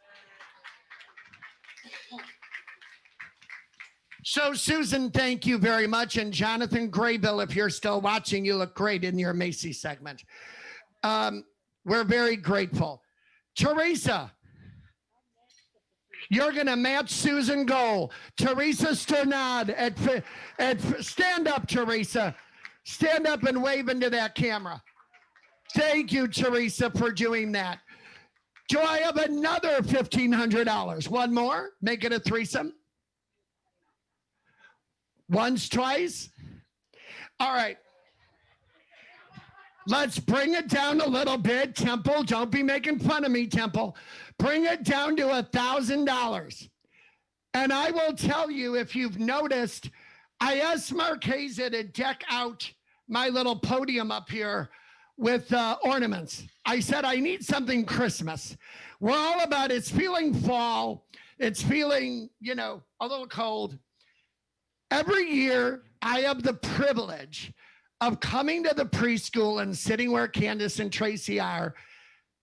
So, Susan, thank you very much. And Jonathan Graybill, if you're still watching, you look great in your Macy's segment. We're very grateful. Teresa, you're going to match Susan Goal. Teresa Sternad, stand up, Teresa. Stand up and wave into that camera. Thank you, Teresa, for doing that. Do I have another $1,500? One more? Make it a threesome? Once, twice? All right. Let's bring it down a little bit. Temple, don't be making fun of me, Temple. Bring it down to $1,000. And I will tell you, if you've noticed, I asked Marchesa to deck out my little podium up here with ornaments. I said, I need something Christmas. We're all about, it's feeling fall. It's feeling, a little cold. Every year, I have the privilege of coming to the preschool and sitting where Candace and Tracy are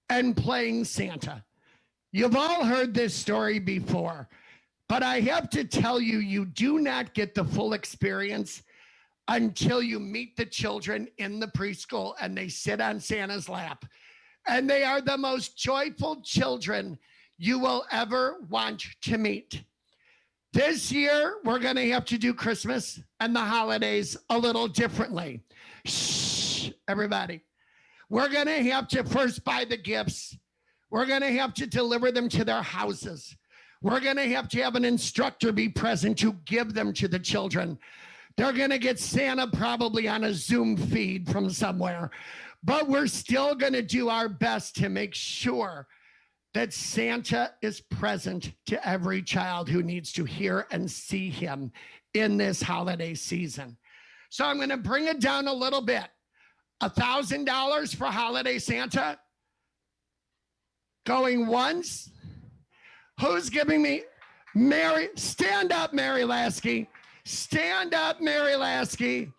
and playing Santa. You've all heard this story before, but I have to tell you, you do not get the full experience until you meet the children in the preschool and they sit on Santa's lap. And they are the most joyful children you will ever want to meet. This year, we're going to have to do Christmas and the holidays a little differently. Shh, everybody. We're going to have to first buy the gifts. We're going to have to deliver them to their houses. We're going to have an instructor be present to give them to the children. They're going to get Santa probably on a Zoom feed from somewhere. But we're still going to do our best to make sure that Santa is present to every child who needs to hear and see him in this holiday season. So I'm going to bring it down a little bit. $1,000 for holiday Santa. Going once. Who's giving me? Mary, stand up, Mary Lasky. Stand up, Mary Lasky.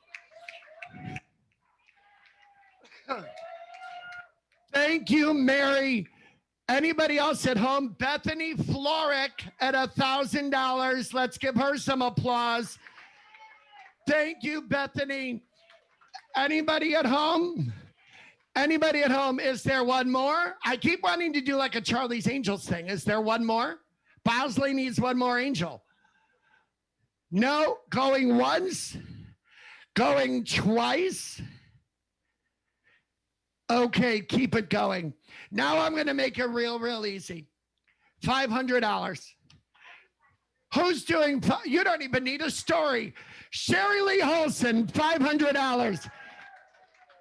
Thank you, Mary. Anybody else at home? Bethany Florick at $1,000. Let's give her some applause. Thank you, Bethany. Anybody at home? Anybody at home? Is there one more? I keep wanting to do like a Charlie's Angels thing. Is there one more? Bosley needs one more angel. No, going once, going twice. Okay, keep it going. Now I'm going to make it real easy. $500. Who's doing? You don't even need a story. Sherry Lee Holson, $500.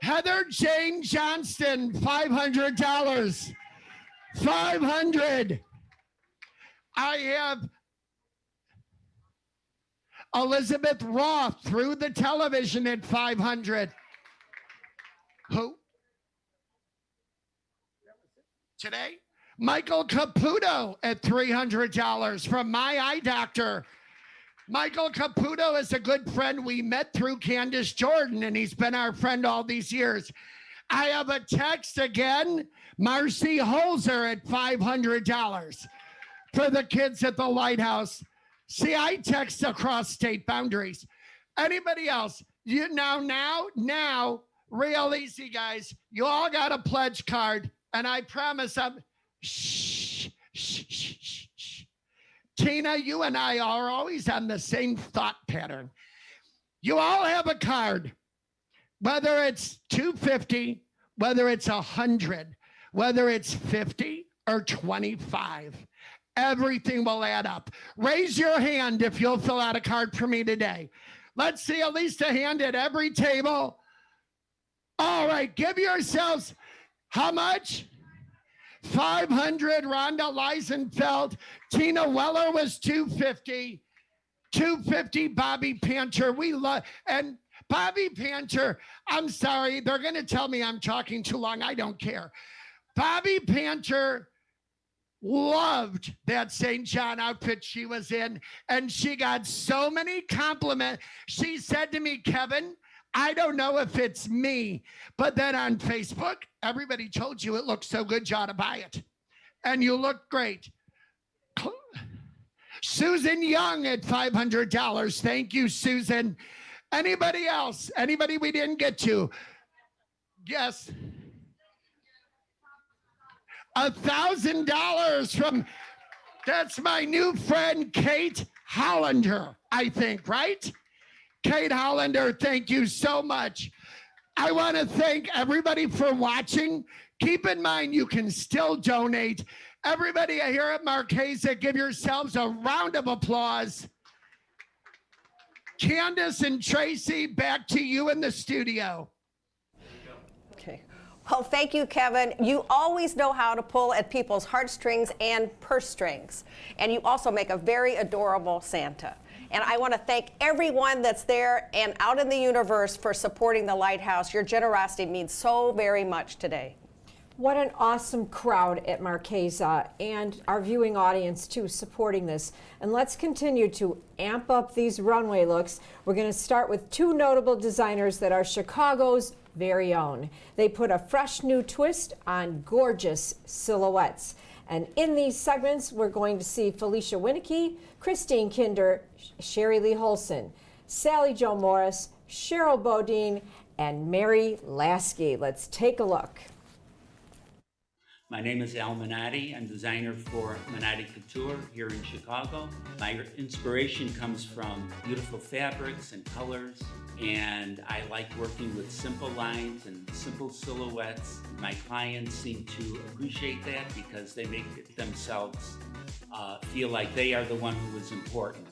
Heather Jane Johnston, $500. $500. I have Elizabeth Roth through the television at $500. Who? Today? Michael Caputo at $300 from My Eye Doctor. Michael Caputo is a good friend we met through Candace Jordan, and he's been our friend all these years. I have a text again. Marcy Holzer at $500 for the kids at the Lighthouse. See, I text across state boundaries. Anybody else? You now, real easy, guys. You all got a pledge card, and I promise shh. Tina, you and I are always on the same thought pattern. You all have a card, whether it's $250, whether it's $100, whether it's $50 or $25. Everything will add up. Raise your hand if you'll fill out a card for me today. Let's see at least a hand at every table. All right, give yourselves how much? 500. Rhonda Leisenfeld. Tina Weller was 250. 250. Bobby Pancher. We love, and Bobby Pancher, I'm sorry, they're going to tell me I'm talking too long. I don't care. Bobby Pancher loved that St. John outfit she was in, and she got so many compliments. She said to me, Kevin, I don't know if it's me, but then on Facebook, everybody told you it looked so good, you ought to buy it. And you look great. Susan Young at $500. Thank you, Susan. Anybody else? Anybody we didn't get to? Yes. $1,000 from, that's my new friend, Kate Hollander, I think, right? Kate Hollander, thank you so much. I want to thank everybody for watching. Keep in mind, you can still donate. Everybody here at Marquesa, give yourselves a round of applause. Candace and Tracy, back to you in the studio. Okay. Well, thank you, Kevin. You always know how to pull at people's heartstrings and purse strings. And you also make a very adorable Santa. And I want to thank everyone that's there and out in the universe for supporting the Lighthouse. Your generosity means so very much today. What an awesome crowd at Marquesa, and our viewing audience too, supporting this. And let's continue to amp up these runway looks. We're going to start with two notable designers that are Chicago's very own. They put a fresh new twist on gorgeous silhouettes. And in these segments, we're going to see Felicia Winicky, Christine Kinder, Sherry Lee Holson, Sally Jo Morris, Cheryl Bodine, and Mary Lasky. Let's take a look. My name is Al Minotti. I'm designer for Minotti Couture here in Chicago. My inspiration comes from beautiful fabrics and colors, and I like working with simple lines and simple silhouettes. My clients seem to appreciate that because they make it themselves feel like they are the one who is important.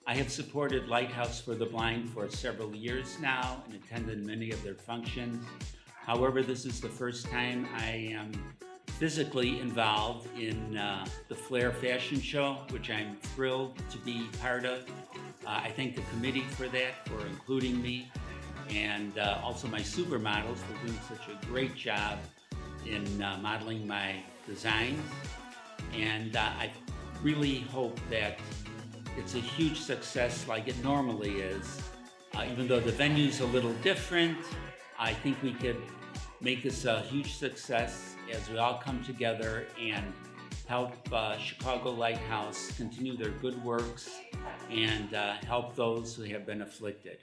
I have supported Lighthouse for the Blind for several years now and attended many of their functions. However, this is the first time I am physically involved in the FLAIR fashion show, which I'm thrilled to be part of. I thank the committee for that, for including me, and also my supermodels for doing such a great job in modeling my designs. And I really hope that it's a huge success like it normally is. Even though the venue's a little different, I think we could make this a huge success as we all come together and help Chicago Lighthouse continue their good works and help those who have been afflicted.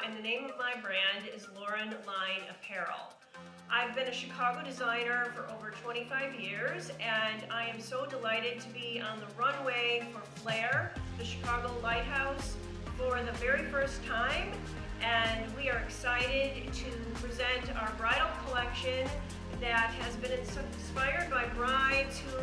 and the name of my brand is Lauren Line Apparel. I've been a Chicago designer for over 25 years, and I am so delighted to be on the runway for FLAIR, the Chicago Lighthouse, for the very first time. And we are excited to present our bridal collection that has been inspired by brides who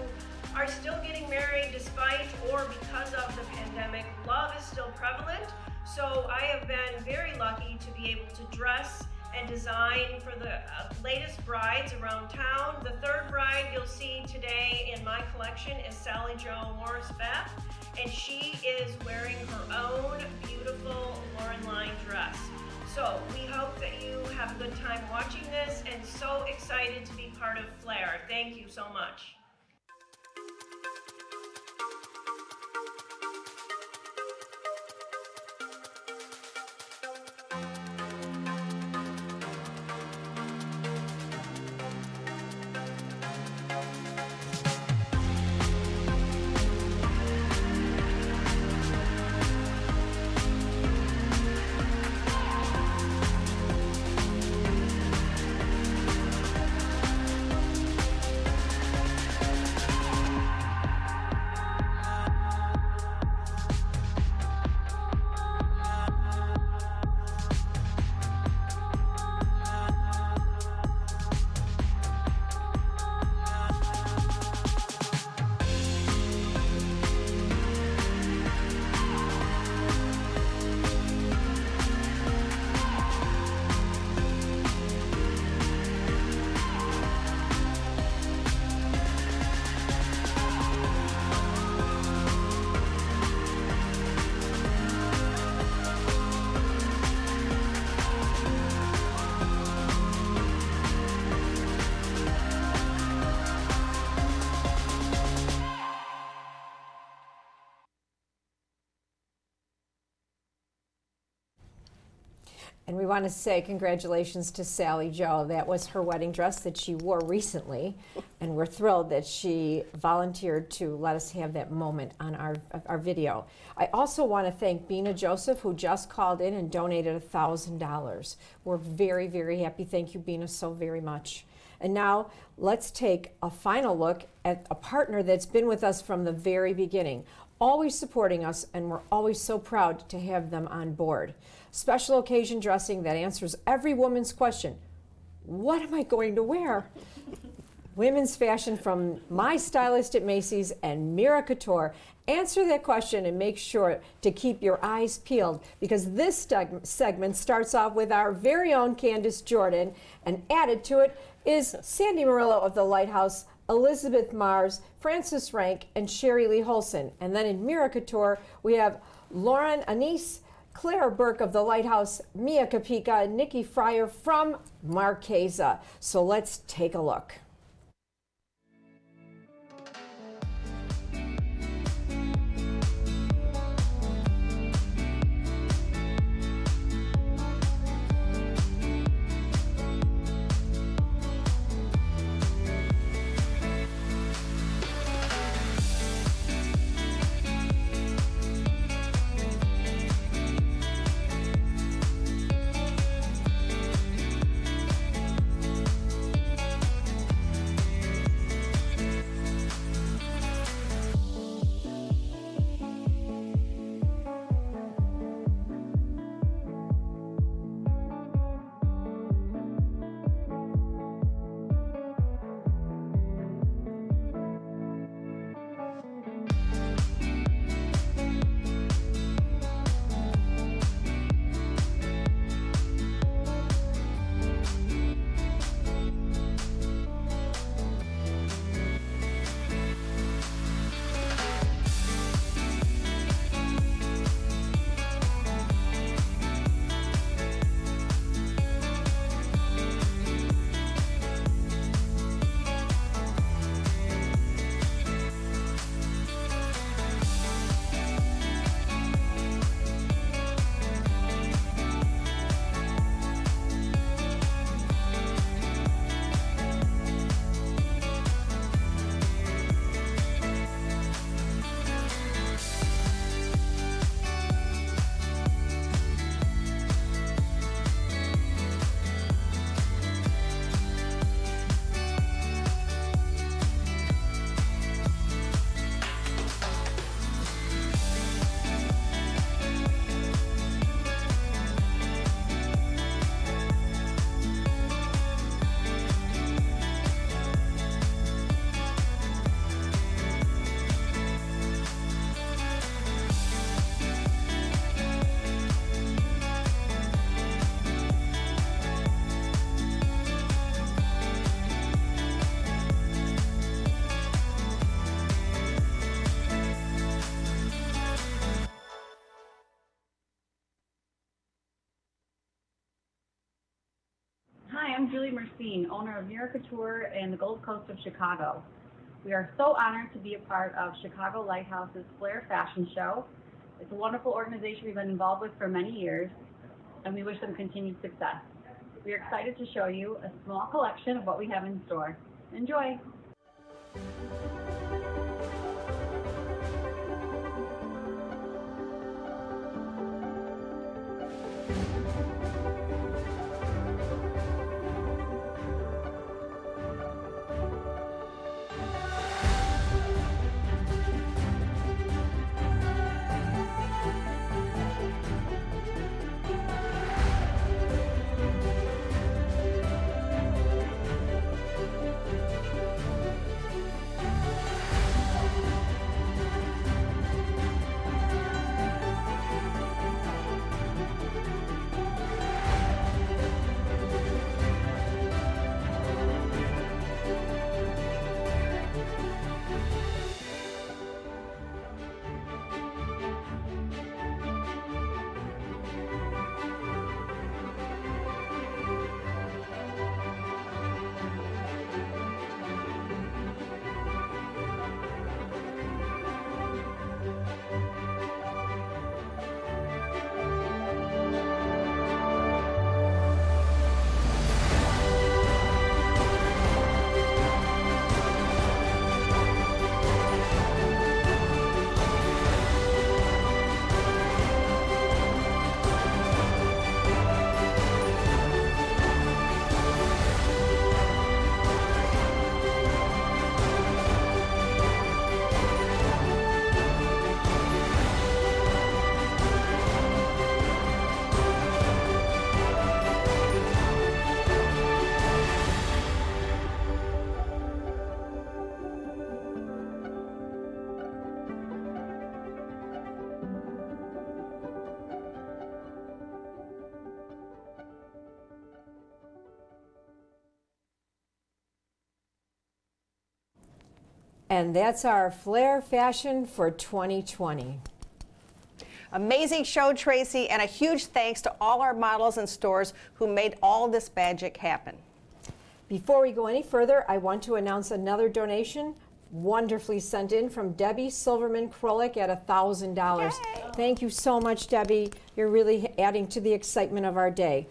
are still getting married despite or because of the pandemic. Love is still prevalent, so I have been very lucky to be able to dress and design for the latest brides around town. The third bride you'll see today in my collection is Sally Jo Morris Beth, and she is wearing her own beautiful Lauren Line dress. So we hope that you have a good time watching this, and so excited to be part of FLAIR. Thank you so much. And we want to say congratulations to Sally Jo. That was her wedding dress that she wore recently, and we're thrilled that she volunteered to let us have that moment on our video. I also want to thank Bina Joseph, who just called in and donated $1,000. We're very, very happy. Thank you, Bina, so very much. And now let's take a final look at a partner that's been with us from the very beginning, always supporting us, and we're always so proud to have them on board. Special occasion dressing that answers every woman's question, what am I going to wear? Women's fashion from my stylist at Macy's and Mira Couture answer that question and make sure to keep your eyes peeled, because this segment starts off with our very own Candace Jordan, and added to it is Sandy Murillo of the Lighthouse, Elizabeth Mars, Frances Rank, and Sherry Lee Holson. And then in Mira Couture, we have Lauren Anise, Claire Burke of the Lighthouse, Mia Kapika, and Nikki Fryer from Marquesa. So let's take a look. Hi, I'm Julie Mercine, owner of Mira Couture in the Gold Coast of Chicago. We are so honored to be a part of Chicago Lighthouse's FLAIR fashion show. It's a wonderful organization we've been involved with for many years, and we wish them continued success. We are excited to show you a small collection of what we have in store. Enjoy! And that's our FLAIR fashion for 2020. Amazing show, Tracy, and a huge thanks to all our models and stores who made all this magic happen. Before we go any further, I want to announce another donation wonderfully sent in from Debbie Silverman Krolik at $1,000. Thank you so much, Debbie. You're really adding to the excitement of our day.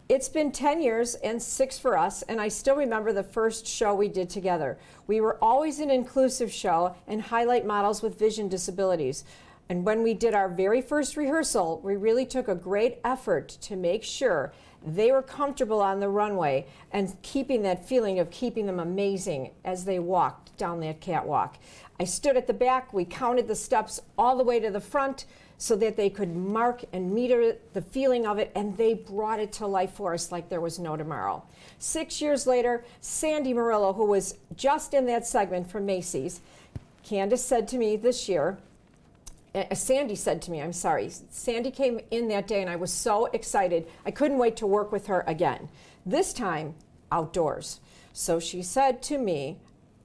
It's been 10 years and 6 for us, and I still remember the first show we did together. We were always an inclusive show and highlight models with vision disabilities. And when we did our very first rehearsal, we really took a great effort to make sure they were comfortable on the runway and keeping that feeling of keeping them amazing as they walked down that catwalk. I stood at the back, we counted the steps all the way to the front so that they could mark and meter the feeling of it, and they brought it to life for us like there was no tomorrow. 6 years later, Sandy Murillo, who was just in that segment from Macy's, Candace said to me this year, Sandy said to me, I'm sorry, Sandy came in that day and I was so excited. I couldn't wait to work with her again, this time outdoors. So she said to me,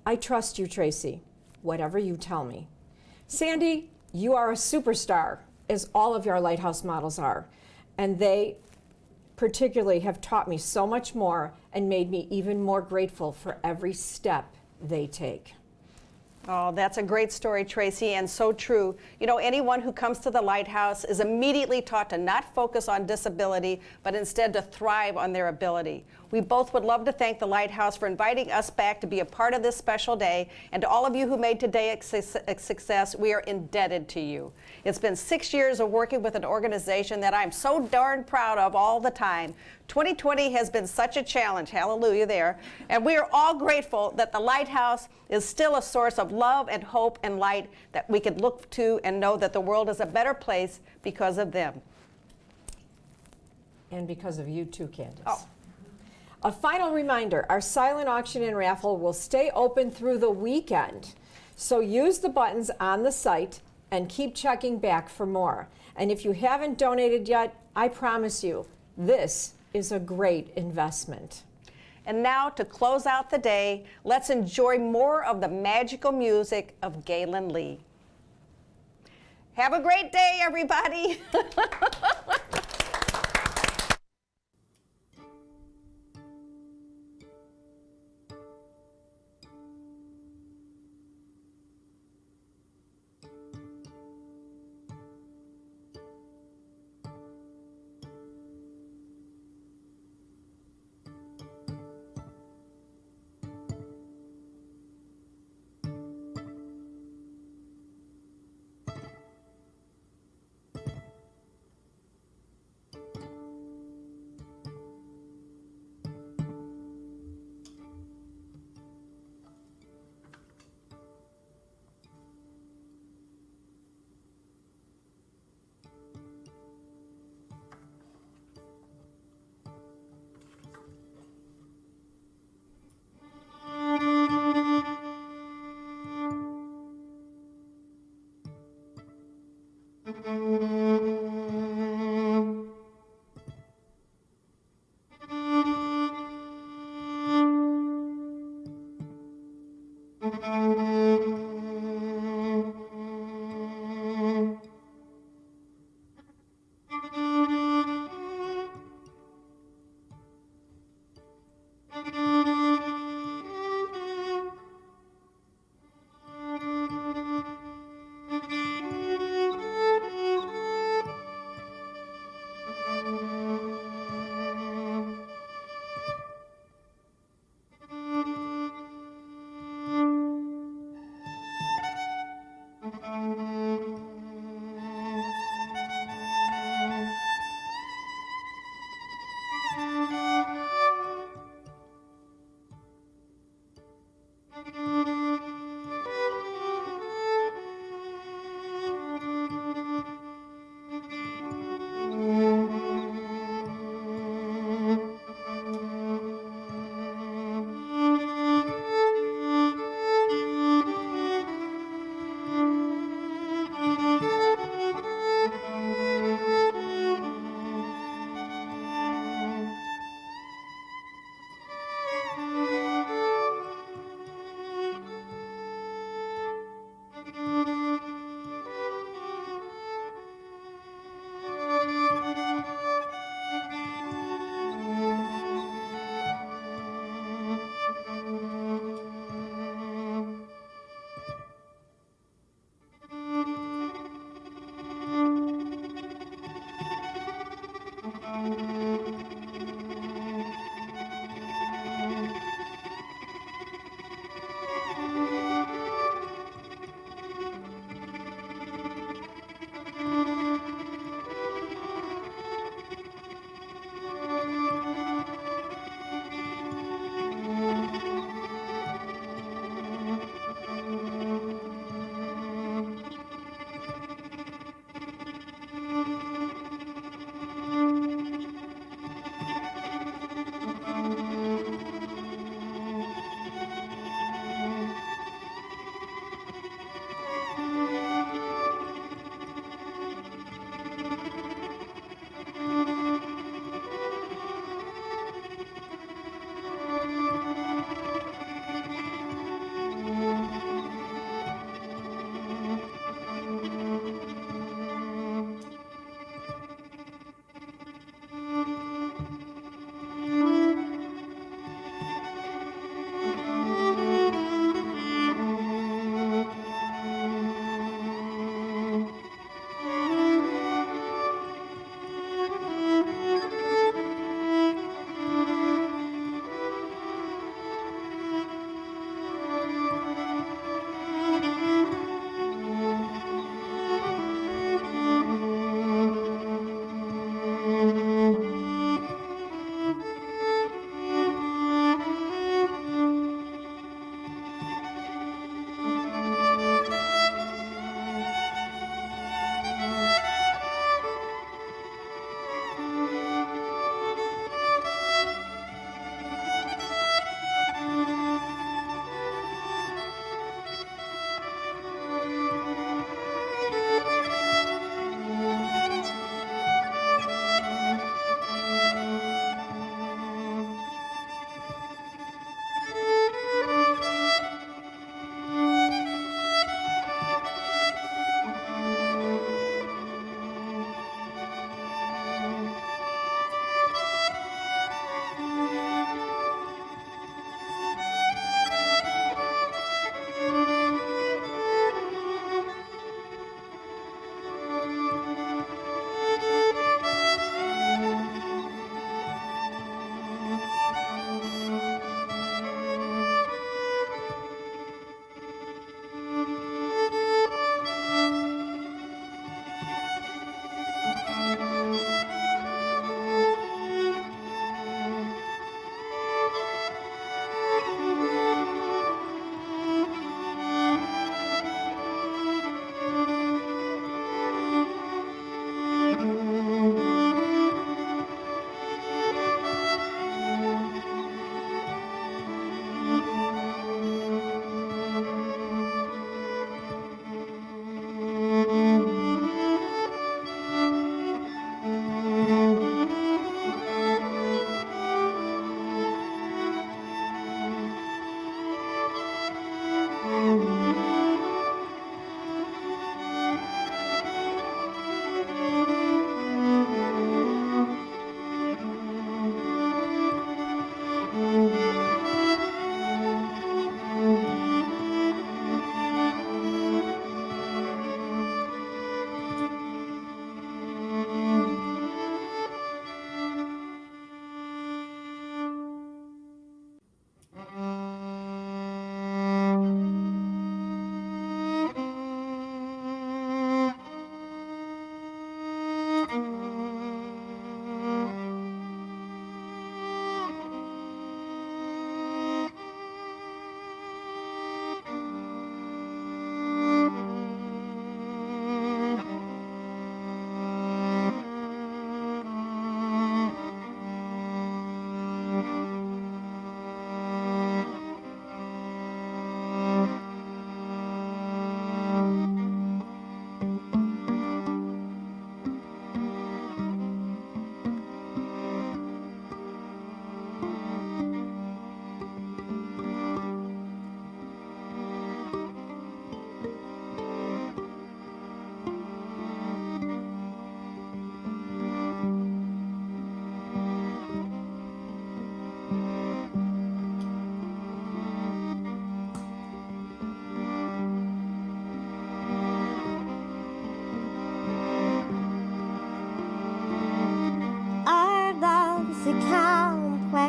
I trust you, Tracy, whatever you tell me. Sandy, you are a superstar, as all of your Lighthouse models are. And they particularly have taught me so much more and made me even more grateful for every step they take. Oh, that's a great story, Tracy, and so true. You know, anyone who comes to the Lighthouse is immediately taught to not focus on disability, but instead to thrive on their ability. We both would love to thank the Lighthouse for inviting us back to be a part of this special day, and to all of you who made today a success, we are indebted to you. It's been 6 years of working with an organization that I'm so darn proud of all the time. 2020 has been such a challenge, hallelujah there, and we are all grateful that the Lighthouse is still a source of love and hope and light that we can look to and know that the world is a better place because of them. And because of you too, Candace. Oh. A final reminder, our silent auction and raffle will stay open through the weekend. So use the buttons on the site and keep checking back for more. And if you haven't donated yet, I promise you, this is a great investment. And now, to close out the day, let's enjoy more of the magical music of Galen Lee. Have a great day, everybody.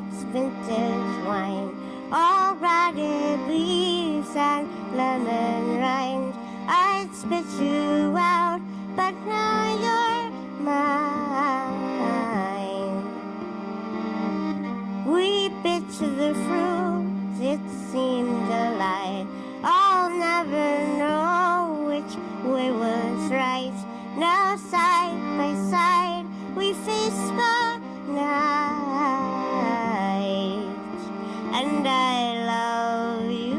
it's vintage wine. All rotted leaves and lemon rinds. I'd spit you out, but now you're mine. We bit the fruit, it seemed a lie. I'll never know which way was right. Now side by side we face the night. And I love you.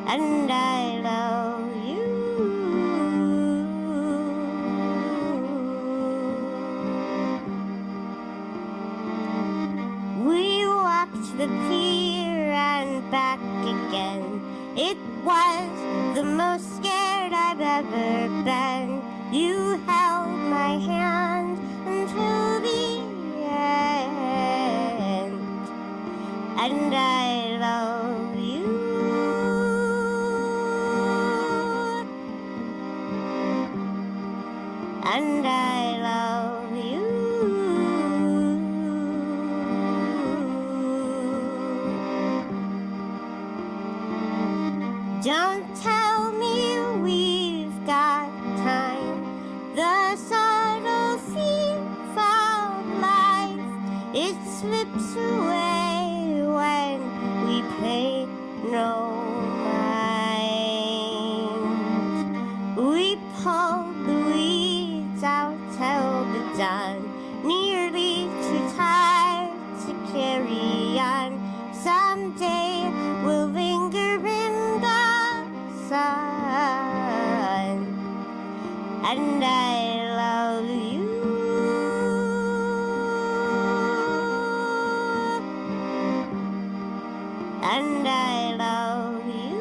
And I love you. We walked the pier and back again. It was the most scared I've ever been. You held my hand until the end. And I love you. And I love you. Don't tell me we've got time. The subtle thief of life, it slips away when we pay no mind. We pulled the weeds out till the dawn, nearly too tired to carry on. Someday we'll linger in the sun. And I love you. And I love you.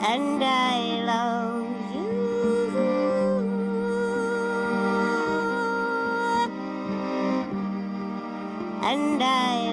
And I love you. And I